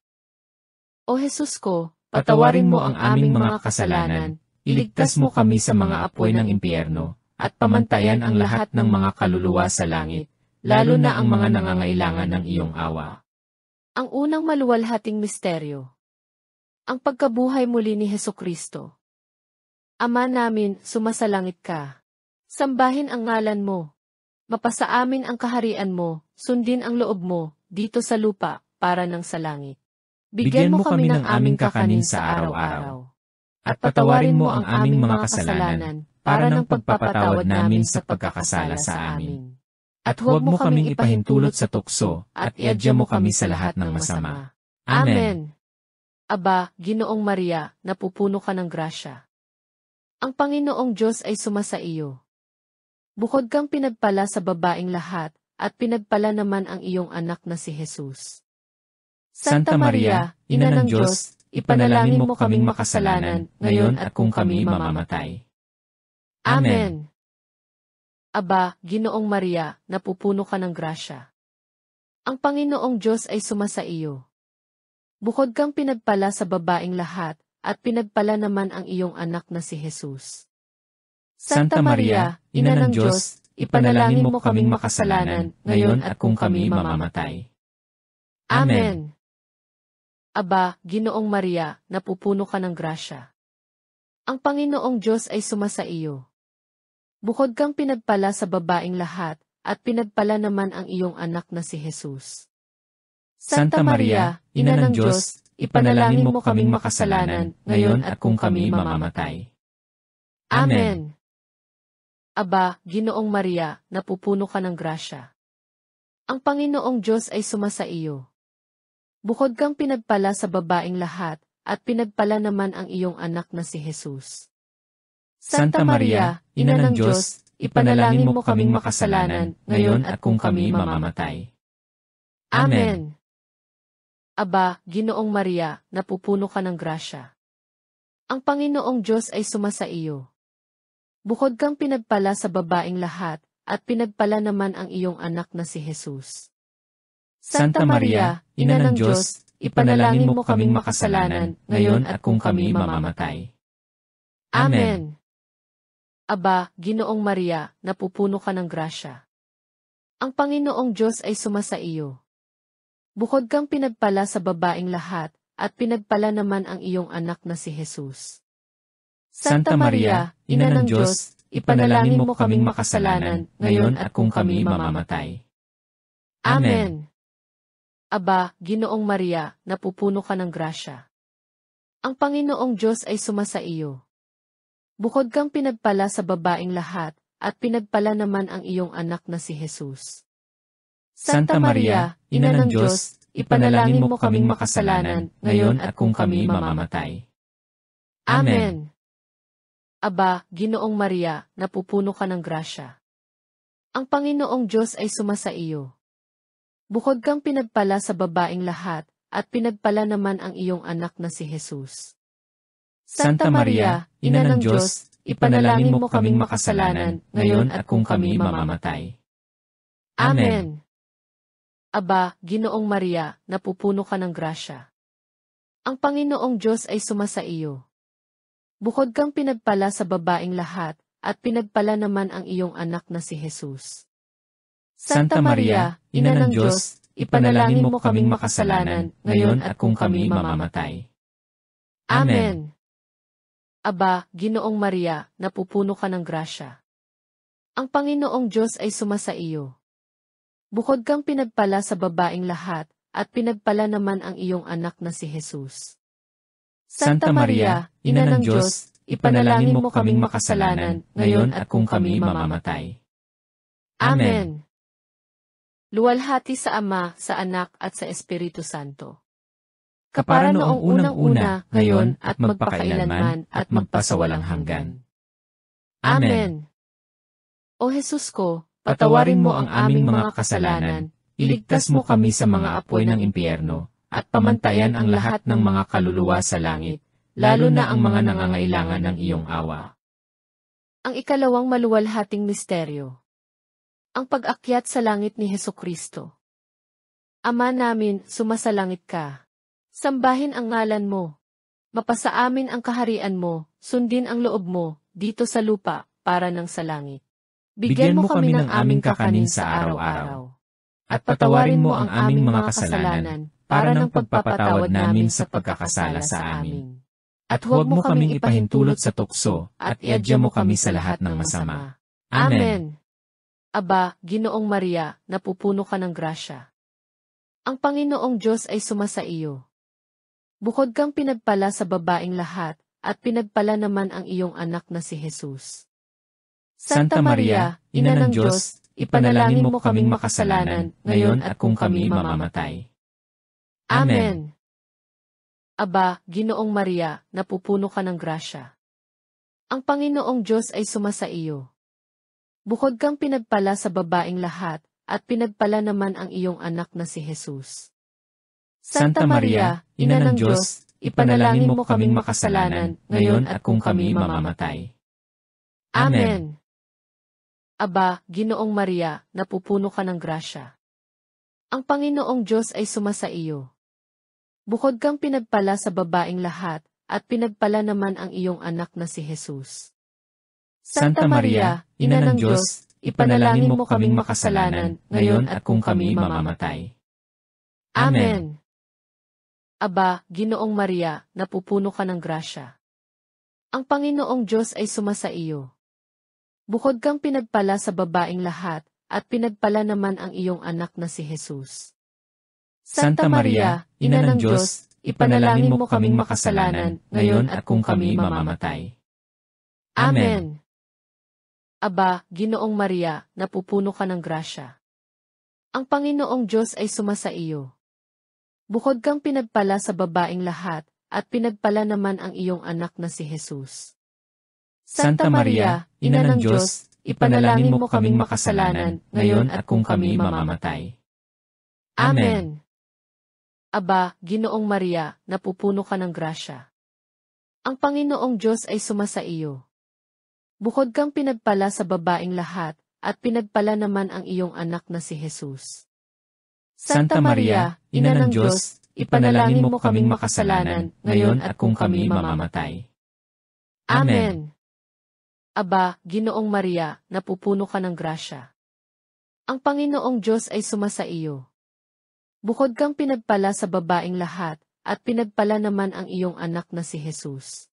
O Jesus ko, Patawarin mo ang aming mga kasalanan, iligtas mo kami sa mga apoy ng impyerno, at pamantayan ang lahat ng mga kaluluwa sa langit, lalo na ang mga nangangailangan ng iyong awa. Ang unang maluwalhating misteryo. Ang pagkabuhay muli ni Hesukristo. Ama namin, sumasalangit ka. Sambahin ang ngalan mo. Mapasa amin ang kaharian mo, sundin ang loob mo, dito sa lupa, para ng sa langit. Bigyan mo kami ng aming kakanin sa araw-araw. At patawarin mo ang aming mga kasalanan, para ng pagpapatawad namin sa pagkakasala sa amin. At huwag mo kaming ipahintulot sa tukso, at iadya mo kami sa lahat ng masama. Amen. Aba, Ginoong Maria, napupuno ka ng grasya. Ang Panginoong Diyos ay sumasa iyo. Bukod kang pinagpala sa babaeng lahat, at pinagpala naman ang iyong anak na si Jesus. Santa Maria, Ina ng Diyos, ipanalangin mo kaming makasalanan, ngayon at kung kami mamamatay. Amen. Aba, Ginoong Maria, napupuno ka ng grasya. Ang Panginoong Diyos ay sumasa iyo. Bukod kang pinagpala sa babaeng lahat, at pinagpala naman ang iyong anak na si Jesus. Santa Maria, Ina ng Diyos, ipanalangin mo kaming makasalanan, ngayon at kung kami mamamatay. Amen. Aba, Ginoong Maria, napupuno ka ng grasya. Ang Panginoong Diyos ay sumasa iyo. Bukod kang pinagpala sa babaeng lahat, at pinagpala naman ang iyong anak na si Jesus. Santa Maria, Ina ng Diyos, ipanalangin mo kaming makasalanan, ngayon at kung kami mamamatay. Amen. Aba, Ginoong Maria, napupuno ka ng grasya. Ang Panginoong Diyos ay sumasa iyo. Bukod kang pinagpala sa babaeng lahat, at pinagpala naman ang iyong anak na si Jesus. Santa Maria, Ina ng Diyos, ipanalangin mo kaming makasalanan, ngayon at kung kami mamamatay. Amen. Aba, Ginoong Maria, napupuno ka ng grasya. Ang Panginoong Diyos ay sumasa iyo. Bukod kang pinagpala sa babaeng lahat, at pinagpala naman ang iyong anak na si Jesus. Santa Maria, Ina ng Diyos, ipanalangin mo kaming makasalanan, ngayon at kung kami mamamatay. Amen. Aba, Ginoong Maria, napupuno ka ng grasya. Ang Panginoong Diyos ay sumasa iyo. Bukod kang pinagpala sa babaeng lahat, at pinagpala naman ang iyong anak na si Jesus. Santa Maria, Ina ng Diyos, ipanalangin mo kaming makasalanan, ngayon at kung kami mamamatay. Amen. Aba, Ginoong Maria, napupuno ka ng grasya. Ang Panginoong Diyos ay sumasa iyo. Bukod kang pinagpala sa babaeng lahat, at pinagpala naman ang iyong anak na si Jesus. Santa Maria, Ina ng Diyos, ipanalangin mo kaming makasalanan, ngayon at kung kami mamamatay. Amen. Aba, Ginoong Maria, napupuno ka ng grasya. Ang Panginoong Diyos ay sumasa iyo. Bukod kang pinagpala sa babaeng lahat, at pinagpala naman ang iyong anak na si Jesus. Santa Maria, Ina ng Diyos, ipanalangin mo kaming makasalanan, ngayon at kung kami mamamatay. Amen. Aba, Ginoong Maria, napupuno ka ng grasya. Ang Panginoong Diyos ay sumasa iyo. Bukod kang pinagpala sa babaeng lahat, at pinagpala naman ang iyong anak na si Jesus. Santa Maria, Ina ng Diyos, ipanalangin mo kaming makasalanan, ngayon at kung kami mamamatay. Amen. Aba, Ginoong Maria, napupuno ka ng grasya. Ang Panginoong Diyos ay sumasa iyo. Bukod kang pinagpala sa babaeng lahat, at pinagpala naman ang iyong anak na si Jesus. Santa Maria, Ina ng Diyos, ipanalangin mo kaming makasalanan, ngayon at kung kami mamamatay. Amen. Luwalhati sa Ama, sa Anak at sa Espiritu Santo. Kapara noong unang-una, ngayon at magpakailanman at magpasawalang hanggan. Amen. O Jesus ko, Patawarin mo ang aming mga kasalanan, iligtas mo kami sa mga apoy ng impyerno, at pamantayan ang lahat ng mga kaluluwa sa langit, lalo na ang mga nangangailangan ng iyong awa. Ang ikalawang maluwalhating misteryo. Ang pag-akyat sa langit ni Hesukristo. Ama namin, sumasalangit ka. Sambahin ang ngalan mo. Mapasa amin ang kaharian mo, sundin ang loob mo, dito sa lupa, para ng sa langit. Bigyan mo kami ng aming kakanin sa araw-araw. At patawarin mo ang aming mga kasalanan, para ng pagpapatawad namin sa pagkakasala sa amin. At huwag mo kaming ipahintulot sa tukso, at iadya mo kami sa lahat ng masama. Amen. Aba, Ginoong Maria, napupuno ka ng grasya. Ang Panginoong Diyos ay sumasa iyo. Bukod kang pinagpala sa babaeng lahat, at pinagpala naman ang iyong anak na si Jesus. Santa Maria, Ina ng Diyos, ipanalangin mo kaming makasalanan, ngayon at kung kami mamamatay. Amen. Aba, Ginoong Maria, napupuno ka ng grasya. Ang Panginoong Diyos ay sumasa iyo. Bukod kang pinagpala sa babaeng lahat, at pinagpala naman ang iyong anak na si Jesus. Santa Maria, Ina ng Diyos, ipanalangin mo kaming makasalanan, ngayon at kung kami mamamatay. Amen. Aba, Ginoong Maria, napupuno ka ng grasya. Ang Panginoong Diyos ay sumasa iyo. Bukod kang pinagpala sa babaeng lahat, at pinagpala naman ang iyong anak na si Jesus. Santa Maria, Ina ng Diyos, ipanalangin mo kaming makasalanan, ngayon at kung kami mamamatay. Amen. Aba, Ginoong Maria, napupuno ka ng grasya. Ang Panginoong Diyos ay sumasa iyo. Bukod kang pinagpala sa babaeng lahat, at pinagpala naman ang iyong anak na si Jesus. Santa Maria, Ina ng Diyos, ipanalangin mo kaming makasalanan, ngayon at kung kami mamamatay. Amen. Aba, Ginoong Maria, napupuno ka ng grasya. Ang Panginoong Diyos ay sumasa iyo. Bukod kang pinagpala sa babaeng lahat, at pinagpala naman ang iyong anak na si Jesus. Santa Maria, Ina ng Diyos, ipanalangin mo kaming makasalanan, ngayon at kung kami mamamatay. Amen. Aba, Ginoong Maria, napupuno ka ng grasya. Ang Panginoong Diyos ay sumasa iyo. Bukod kang pinagpala sa babaeng lahat, at pinagpala naman ang iyong anak na si Jesus. Santa Maria, Ina ng Diyos, ipanalangin mo kaming makasalanan, ngayon at kung kami mamamatay. Amen. Aba, Ginoong Maria, napupuno ka ng grasya. Ang Panginoong Diyos ay sumasa iyo. Bukod kang pinagpala sa babaeng lahat, at pinagpala naman ang iyong anak na si Jesus.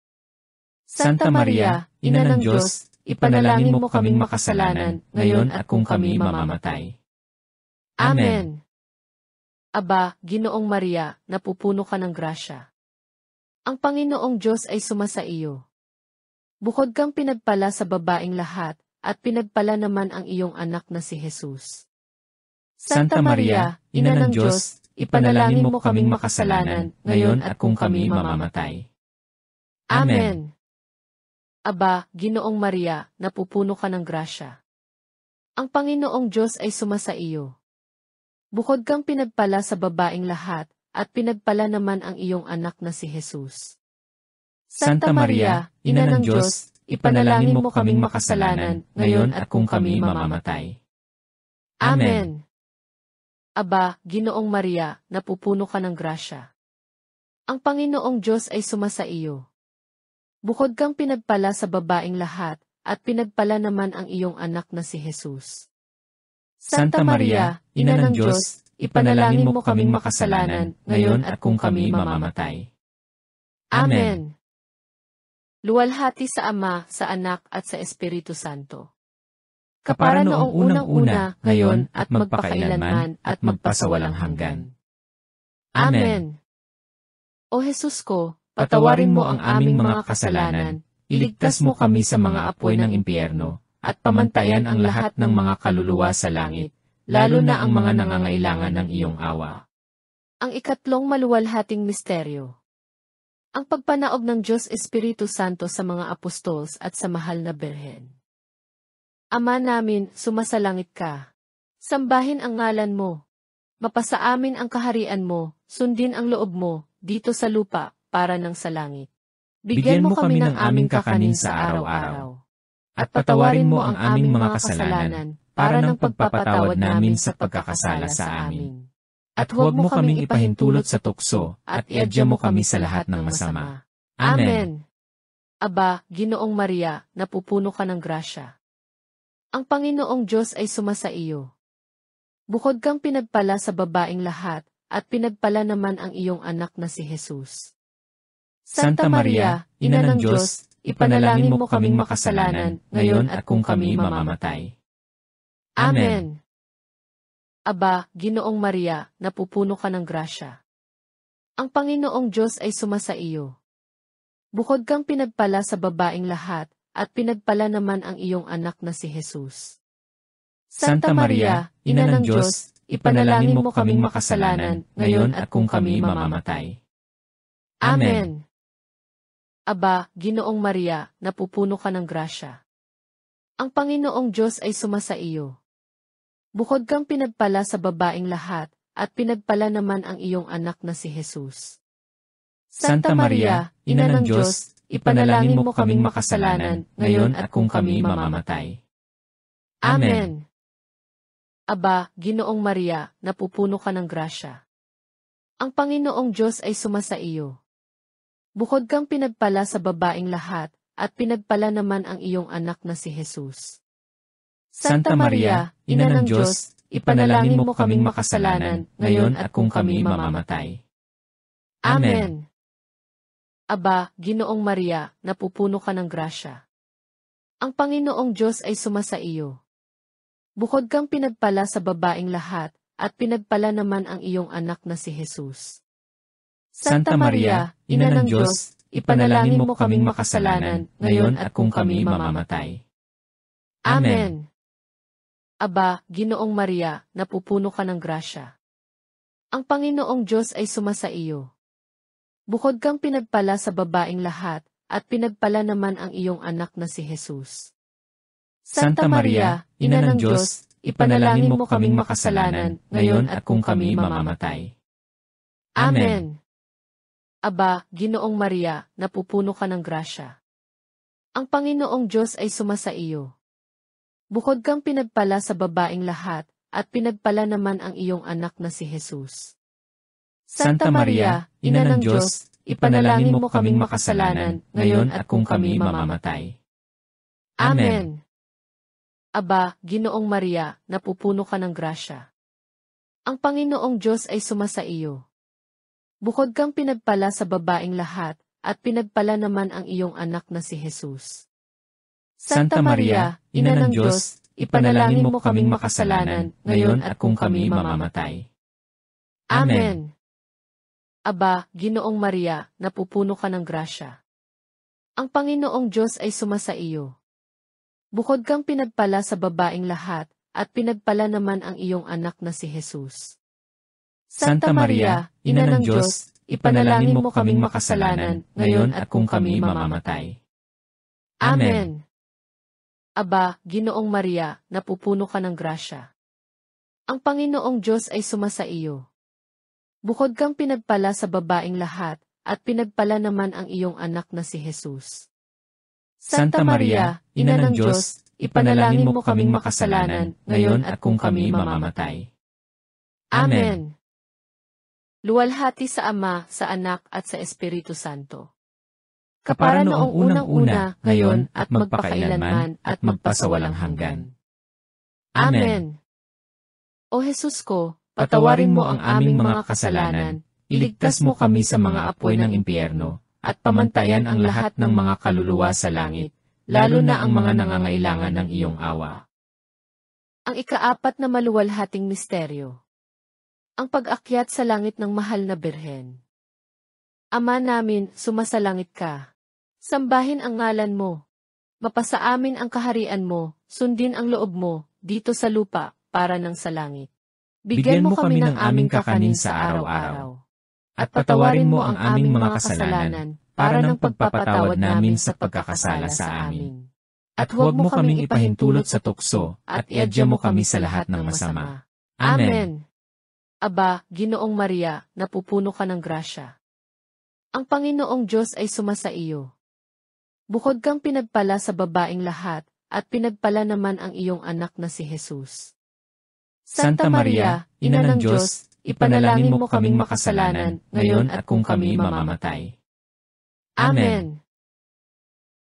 Santa Maria, Ina ng Diyos, ipanalangin mo kaming makasalanan, ngayon at kung kami mamamatay. Amen. Aba, Ginoong Maria, napupuno ka ng grasya. Ang Panginoong Diyos ay sumasa iyo. Bukod kang pinagpala sa babaeng lahat, at pinagpala naman ang iyong anak na si Jesus. Santa Maria, Ina ng Diyos, ipanalangin mo kaming makasalanan, ngayon at kung kami mamamatay. Amen. Aba, Ginoong Maria, napupuno ka ng grasya. Ang Panginoong Diyos ay sumasa iyo. Bukod kang pinagpala sa babaeng lahat, at pinagpala naman ang iyong anak na si Jesus. Santa Maria, Ina ng Diyos, ipanalangin mo kaming makasalanan, ngayon at kung kami mamamatay. Amen. Aba, Ginoong Maria, napupuno ka ng grasya. Ang Panginoong Diyos ay sumasa iyo. Bukod kang pinagpala sa babaeng lahat, at pinagpala naman ang iyong anak na si Jesus. Santa Maria, Ina ng Diyos, ipanalangin mo kaming makasalanan, ngayon at kung kami mamamatay. Amen. luwalhati sa Ama, sa Anak at sa Espiritu Santo. Kapara noong unang-una, ngayon, at magpakailanman, at magpasawalang hanggan. Amen. O Jesus ko, Patawarin mo ang aming mga kasalanan, iligtas mo kami sa mga apoy ng impyerno, at pamantayan ang lahat ng mga kaluluwa sa langit, lalo na ang mga nangangailangan ng iyong awa. Ang ikatlong maluwalhating misteryo. Ang pagpanaog ng Diyos Espiritu Santo sa mga apostols at sa mahal na Birhen. Ama namin, sumasalangit ka. Sambahin ang ngalan mo. Mapasa amin ang kaharian mo, sundin ang loob mo, dito sa lupa, para ng sa langit. Bigyan mo kami ng aming kakanin sa araw-araw. At patawarin mo ang aming mga kasalanan, para ng pagpapatawad namin sa pagkakasala sa amin. At huwag mo kaming ipahintulot sa tukso, at iadya mo kami sa lahat ng masama. Amen. Aba, Ginoong Maria, napupuno ka ng grasya. Ang Panginoong Diyos ay sumasa iyo. Bukod kang pinagpala sa babaeng lahat, at pinagpala naman ang iyong anak na si Jesus. Santa Maria, Ina ng Diyos, ipanalangin mo kaming makasalanan, ngayon at kung kami mamamatay. Amen. Aba, Ginoong Maria, napupuno ka ng grasya. Ang Panginoong Diyos ay sumasa iyo. Bukod kang pinagpala sa babaeng lahat, at pinagpala naman ang iyong anak na si Jesus. Santa Maria, Ina ng Diyos, ipanalangin mo kaming makasalanan, ngayon at kung kami mamamatay. Amen. Aba, Ginoong Maria, napupuno ka ng grasya. Ang Panginoong Diyos ay sumasa iyo. Bukod kang pinagpala sa babaeng lahat, at pinagpala naman ang iyong anak na si Jesus. Santa Maria, Ina ng Diyos, ipanalangin mo kaming makasalanan, ngayon at kung kami mamamatay. Amen. Aba, Ginoong Maria, napupuno ka ng grasya. Ang Panginoong Diyos ay sumasa iyo. Bukod kang pinagpala sa babaeng lahat, at pinagpala naman ang iyong anak na si Jesus. Santa Maria, Ina ng Diyos, ipanalangin mo kaming makasalanan, ngayon at kung kami mamamatay. Amen. Aba, Ginoong Maria, napupuno ka ng grasya. Ang Panginoong Diyos ay sumasa iyo. Bukod kang pinagpala sa babaeng lahat, at pinagpala naman ang iyong anak na si Jesus. Santa Maria, Ina ng Diyos, ipanalangin mo kaming makasalanan, ngayon at kung kami mamamatay. Amen. Aba, Ginoong Maria, napupuno ka ng grasya. Ang Panginoong Diyos ay sumasa iyo. Bukod kang pinagpala sa babaeng lahat, at pinagpala naman ang iyong anak na si Jesus. Santa Maria, Ina ng Diyos, ipanalangin mo kaming makasalanan, ngayon at kung kami mamamatay. Amen. Aba, Ginoong Maria, napupuno ka ng grasya. Ang Panginoong Diyos ay sumasa iyo. Bukod kang pinagpala sa babaeng lahat, at pinagpala naman ang iyong anak na si Jesus. Santa Maria, Ina ng Diyos, ipanalangin mo kaming makasalanan, ngayon at kung kami mamamatay. Amen. Aba, Ginoong Maria, napupuno ka ng grasya. Ang Panginoong Diyos ay sumasa iyo. Bukod kang pinagpala sa babaeng lahat, at pinagpala naman ang iyong anak na si Jesus. Santa Maria, Ina ng Diyos, ipanalangin mo kaming makasalanan, ngayon at kung kami mamamatay. Amen. Aba, Ginoong Maria, napupuno ka ng grasya. Ang Panginoong Diyos ay sumasa iyo. Bukod kang pinagpala sa babaeng lahat, at pinagpala naman ang iyong anak na si Jesus. Santa Maria, Ina ng Diyos, ipanalangin mo kaming makasalanan, ngayon at kung kami mamamatay. Amen. Aba, Ginoong Maria, napupuno ka ng grasya. Ang Panginoong Diyos ay sumasa iyo. Bukod kang pinagpala sa babaeng lahat, at pinagpala naman ang iyong anak na si Jesus. Santa Maria, Ina ng Diyos, ipanalangin mo kaming makasalanan, ngayon at kung kami mamamatay. Amen. Luwalhati sa Ama, sa Anak at sa Espiritu Santo. Kapara noong unang-una, ngayon at magpakailanman at magpasawalang hanggan. Amen. O Jesus ko, Patawarin mo ang aming mga kasalanan, iligtas mo kami sa mga apoy ng impyerno, at pamantayan ang lahat ng mga kaluluwa sa langit, lalo na ang mga nangangailangan ng iyong awa. Ang ikaapat na maluwalhating misteryo. Ang pag-akyat sa langit ng mahal na Birhen. Ama namin, sumasalangit ka. Sambahin ang ngalan mo. Mapasa amin ang kaharian mo, sundin ang loob mo, dito sa lupa, para ng sa langit. Bigyan mo kami ng aming kakanin sa araw-araw. At patawarin mo ang aming mga kasalanan, para ng pagpapatawad namin sa pagkakasala sa amin. At huwag mo kaming ipahintulot sa tukso, at iadya mo kami sa lahat ng masama. Amen. Aba, Ginoong Maria, napupuno ka ng grasya. Ang Panginoong Diyos ay sumasa iyo. Bukod kang pinagpala sa babaeng lahat, at pinagpala naman ang iyong anak na si Jesus. Santa Maria, Ina ng Diyos, ipanalangin mo kaming makasalanan, ngayon at kung kami mamamatay. Amen.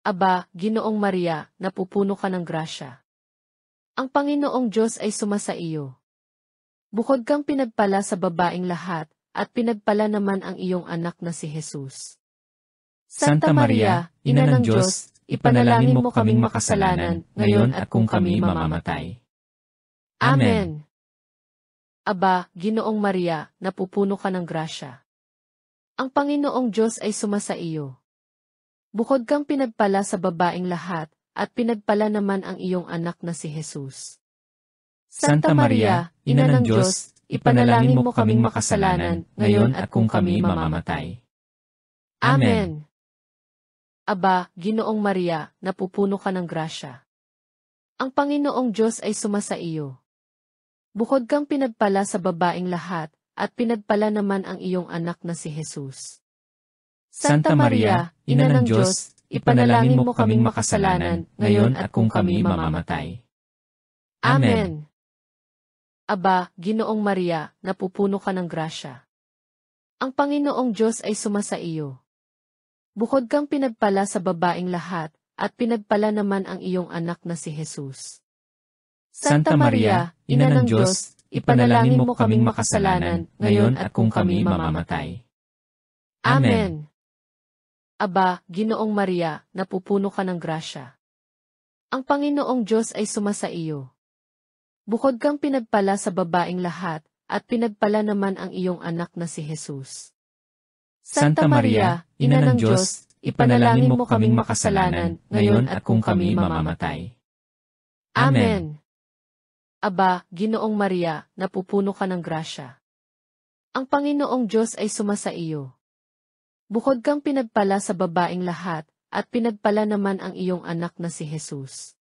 Aba, Ginoong Maria, napupuno ka ng grasya. Ang Panginoong Diyos ay sumasa iyo. Bukod kang pinagpala sa babaeng lahat, at pinagpala naman ang iyong anak na si Jesus. Santa Maria, Ina ng Diyos, ipanalangin mo kaming makasalanan, ngayon at kung kami mamamatay. Amen. Aba, Ginoong Maria, napupuno ka ng grasya. Ang Panginoong Diyos ay sumasa iyo. Bukod kang pinagpala sa babaeng lahat, at pinagpala naman ang iyong anak na si Jesus. Santa Maria, Ina ng Diyos, ipanalangin mo kaming makasalanan, ngayon at kung kami mamamatay. Amen. Aba, Ginoong Maria, napupuno ka ng grasya. Ang Panginoong Diyos ay sumasa iyo. Bukod kang pinagpala sa babaeng lahat, at pinagpala naman ang iyong anak na si Jesus. Santa Maria, Ina ng Diyos, ipanalangin mo kaming makasalanan, ngayon at kung kami mamamatay. Amen. Aba, Ginoong Maria, napupuno ka ng grasya. Ang Panginoong Diyos ay sumasa iyo. Bukod kang pinagpala sa babaeng lahat, at pinagpala naman ang iyong anak na si Jesus. Santa Maria, Ina ng Diyos, ipanalangin mo kaming makasalanan, ngayon at kung kami mamamatay. Amen. Aba, Ginoong Maria, napupuno ka ng grasya. Ang Panginoong Diyos ay sumasa iyo. Bukod kang pinagpala sa babaeng lahat, at pinagpala naman ang iyong anak na si Jesus. Santa Maria, Ina ng Diyos, ipanalangin mo kaming makasalanan, ngayon at kung kami mamamatay. Amen. Aba, Ginoong Maria, napupuno ka ng grasya. Ang Panginoong Diyos ay sumasa iyo. Bukod kang pinagpala sa babaeng lahat, at pinagpala naman ang iyong anak na si Jesus.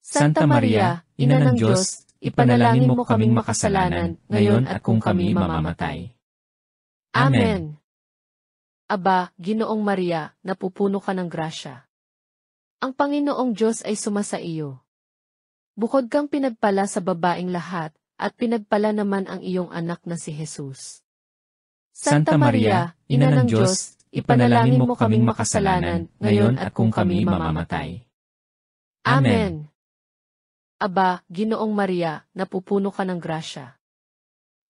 Santa Maria, Ina ng Diyos, ipanalangin mo kaming makasalanan, ngayon at kung kami mamamatay. Amen. Aba, Ginoong Maria, napupuno ka ng grasya. Ang Panginoong Diyos ay sumasa iyo. Bukod kang pinagpala sa babaeng lahat, at pinagpala naman ang iyong anak na si Jesus. Santa Maria, Ina ng Diyos, ipanalangin mo kaming makasalanan, ngayon at kung kami mamamatay. Amen. Aba, Ginoong Maria, napupuno ka ng grasya.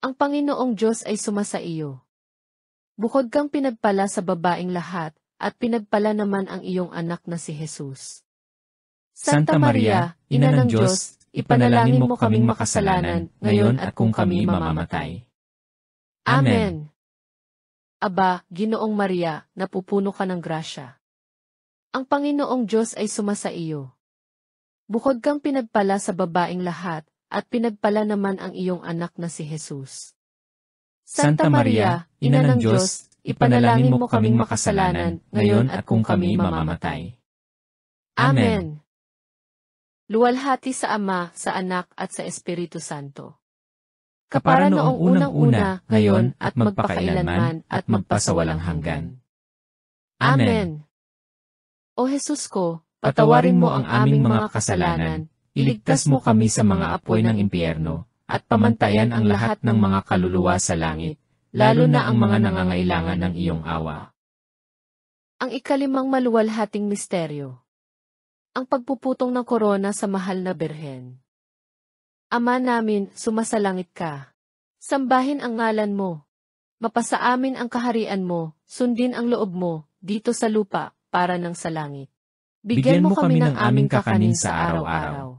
Ang Panginoong Diyos ay sumasa iyo. Bukod kang pinagpala sa babaeng lahat, at pinagpala naman ang iyong anak na si Jesus. Santa Maria, Ina ng Diyos, ipanalangin mo kaming makasalanan, ngayon at kung kami mamamatay. Amen. Aba, Ginoong Maria, napupuno ka ng grasya. Ang Panginoong Diyos ay sumasa iyo. Bukod kang pinagpala sa babaeng lahat, at pinagpala naman ang iyong anak na si Jesus. Santa Maria, Ina ng Diyos, ipanalangin mo kaming makasalanan, ngayon at kung kami mamamatay. Amen. Luwalhati sa Ama, sa Anak at sa Espiritu Santo. Kapara noong unang-una, ngayon at magpakailanman at magpasawalang hanggan. Amen. O Jesus ko, Patawarin mo ang aming mga kasalanan, iligtas mo kami sa mga apoy ng impyerno, at pamantayan ang lahat ng mga kaluluwa sa langit, lalo na ang mga nangangailangan ng iyong awa. Ang ikalimang maluwalhating misteryo. Ang pagpuputong ng korona sa mahal na Birhen. Ama namin, sumasalangit ka. Sambahin ang ngalan mo. Mapasa amin ang kaharian mo, sundin ang loob mo, dito sa lupa, para ng sa langit. Bigyan mo kami ng aming kakanin sa araw-araw.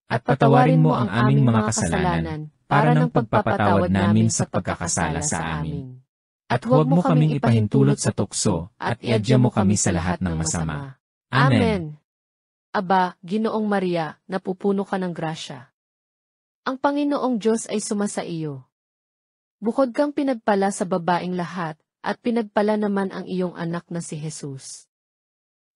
At patawarin mo ang aming mga kasalanan, para ng pagpapatawad namin sa pagkakasala sa amin. At huwag mo kaming ipahintulot sa tukso, at iadya mo kami sa lahat ng masama. Amen. Aba, Ginoong Maria, napupuno ka ng grasya. Ang Panginoong Diyos ay sumasa iyo. Bukod kang pinagpala sa babaeng lahat, at pinagpala naman ang iyong anak na si Jesus.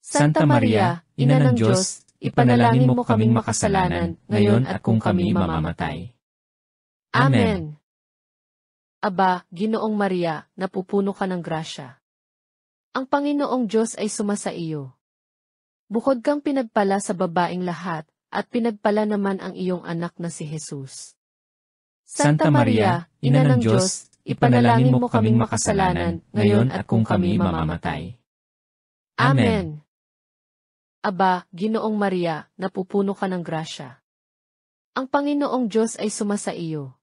Santa Maria, Ina ng Diyos, ipanalangin mo kaming makasalanan, ngayon at kung kami mamamatay. Amen. Aba, Ginoong Maria, napupuno ka ng grasya. Ang Panginoong Diyos ay sumasa iyo. Bukod kang pinagpala sa babaeng lahat, at pinagpala naman ang iyong anak na si Jesus. Santa Maria, Ina ng Diyos, ipanalangin mo kaming makasalanan, ngayon at kung kami mamamatay. Amen. Aba, Ginoong Maria, napupuno ka ng grasya. Ang Panginoong Diyos ay sumasa iyo.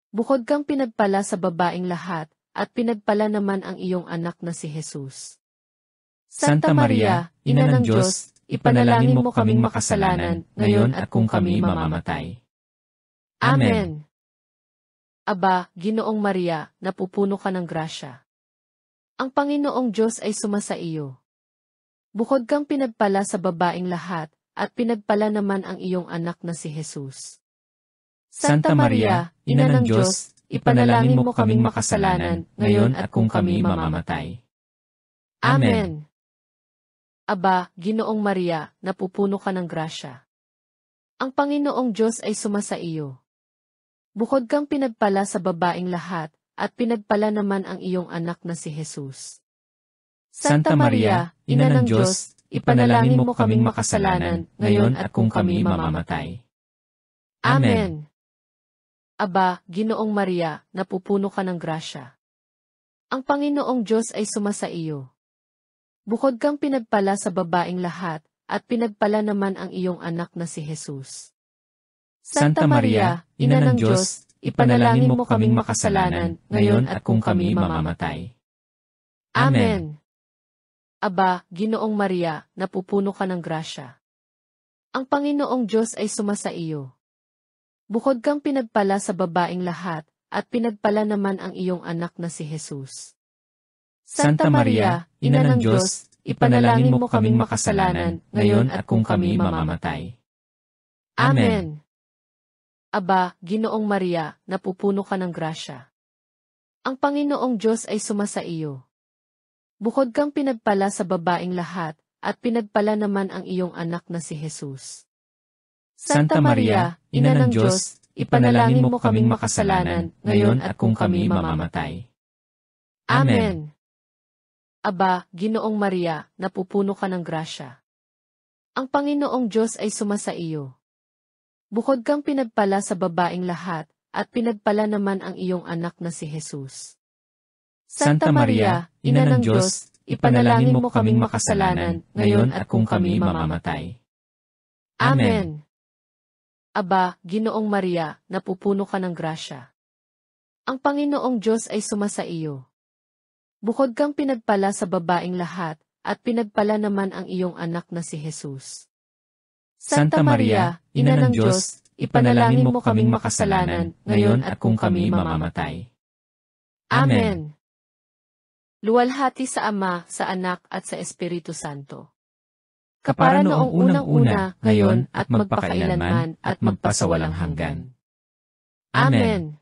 Bukod kang pinagpala sa babaeng lahat, at pinagpala naman ang iyong anak na si Jesus. Santa Maria, Ina ng Diyos, ipanalangin mo kaming makasalanan, ngayon at kung kami mamamatay. Amen. Aba, Ginoong Maria, napupuno ka ng grasya. Ang Panginoong Diyos ay sumasa iyo. Bukod kang pinagpala sa babaeng lahat, at pinagpala naman ang iyong anak na si Jesus. Santa Maria, Ina ng Diyos, ipanalangin mo kaming makasalanan, ngayon at kung kami mamamatay. Amen. Aba, Ginoong Maria, napupuno ka ng grasya. Ang Panginoong Diyos ay sumasa iyo. Bukod kang pinagpala sa babaeng lahat, at pinagpala naman ang iyong anak na si Jesus. Santa Maria, Ina ng Diyos, ipanalangin mo kaming makasalanan, ngayon at kung kami mamamatay. Amen. Aba, Ginoong Maria, napupuno ka ng grasya. Ang Panginoong Diyos ay sumasa iyo. Bukod kang pinagpala sa babaeng lahat, at pinagpala naman ang iyong anak na si Jesus. Santa Maria, Ina ng Diyos, ipanalangin mo kaming makasalanan, ngayon at kung kami mamamatay. Amen. Aba, Ginoong Maria, napupuno ka ng grasya. Ang Panginoong Diyos ay sumasa iyo. Bukod kang pinagpala sa babaeng lahat, at pinagpala naman ang iyong anak na si Jesus. Santa Maria, Ina ng Diyos, ipanalangin mo kaming makasalanan, ngayon at kung kami mamamatay. Amen. Aba, Ginoong Maria, napupuno ka ng grasya. Ang Panginoong Diyos ay sumasa iyo. Bukod kang pinagpala sa babaeng lahat, at pinagpala naman ang iyong anak na si Jesus. Santa Maria, Ina ng Diyos, ipanalangin mo kaming makasalanan, ngayon at kung kami mamamatay. Amen. Aba, Ginoong Maria, napupuno ka ng grasya. Ang Panginoong Diyos ay sumasa iyo. Bukod kang pinagpala sa babaeng lahat, at pinagpala naman ang iyong anak na si Jesus. Santa Maria, Ina ng Diyos, ipanalangin mo kaming makasalanan, ngayon at kung kami mamamatay. Amen. Aba, Ginoong Maria, napupuno ka ng grasya. Ang Panginoong Diyos ay sumasa iyo. Bukod kang pinagpala sa babaeng lahat, at pinagpala naman ang iyong anak na si Jesus. Santa Maria, Ina ng Diyos, ipanalangin mo kaming makasalanan, ngayon at kung kami mamamatay. Amen. Luwalhati sa Ama, sa Anak at sa Espiritu Santo. Kapara noong unang-una, ngayon at magpakailanman at magpasawalang hanggan. Amen.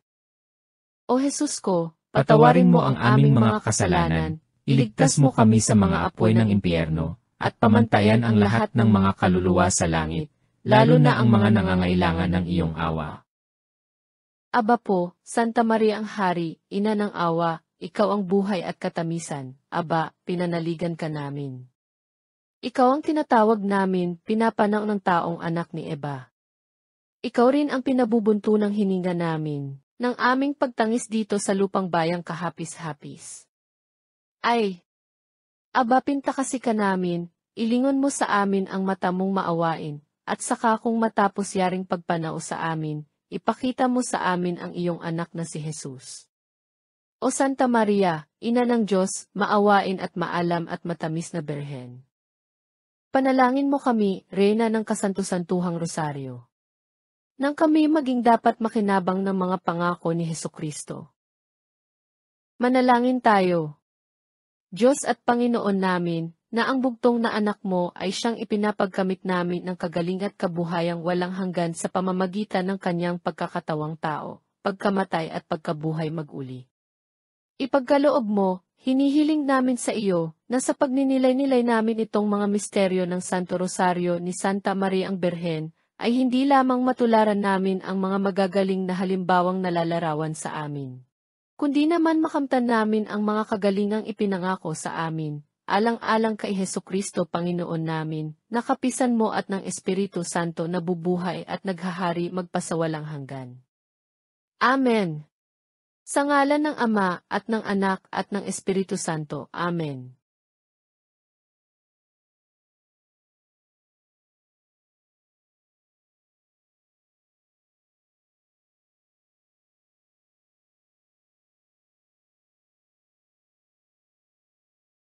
O Jesus ko, Patawarin mo ang aming mga kasalanan, iligtas mo kami sa mga apoy ng impyerno, at pamantayan ang lahat ng mga kaluluwa sa langit, lalo na ang mga nangangailangan ng iyong awa. Aba po, Santa Maria ang Hari, Ina ng Awa, ikaw ang buhay at katamisan, aba, pinanaligan ka namin. Ikaw ang tinatawag namin, pinapanaw ng taong anak ni Eva. Ikaw rin ang pinabubunto ng hininga namin, ng aming pagtangis dito sa lupang bayang kahapis-hapis. Ay! Aba pinta kasi ka namin, ilingon mo sa amin ang mata mong maawain, at saka kung matapos yaring pagpanao sa amin, ipakita mo sa amin ang iyong anak na si Jesus. O Santa Maria, Ina ng Diyos, maawain at maalam at matamis na Birhen. Panalangin mo kami, Reyna ng Kasanto-Santuhang Rosaryo. Nang kami maging dapat makinabang ng mga pangako ni Hesukristo. Manalangin tayo. Diyos at Panginoon namin, na ang bugtong na anak mo ay siyang ipinapagkamit namin ng kagaling at kabuhayang walang hanggan sa pamamagitan ng kanyang pagkakatawang tao, pagkamatay at pagkabuhay mag-uli. Ipagkaloob mo, hinihiling namin sa iyo, na sa pagninilay-nilay namin itong mga misteryo ng Santo Rosario ni Santa Maria ang Birhen, ay hindi lamang matularan namin ang mga magagaling na halimbawang nalalarawan sa amin, kundi naman makamtan namin ang mga kagalingang ipinangako sa amin, alang-alang kay Hesukristo Panginoon namin, na kapisan mo at ng Espiritu Santo na bubuhay at naghahari magpasawalang hanggan. Amen. Sa ngalan ng Ama, at ng Anak, at ng Espiritu Santo. Amen.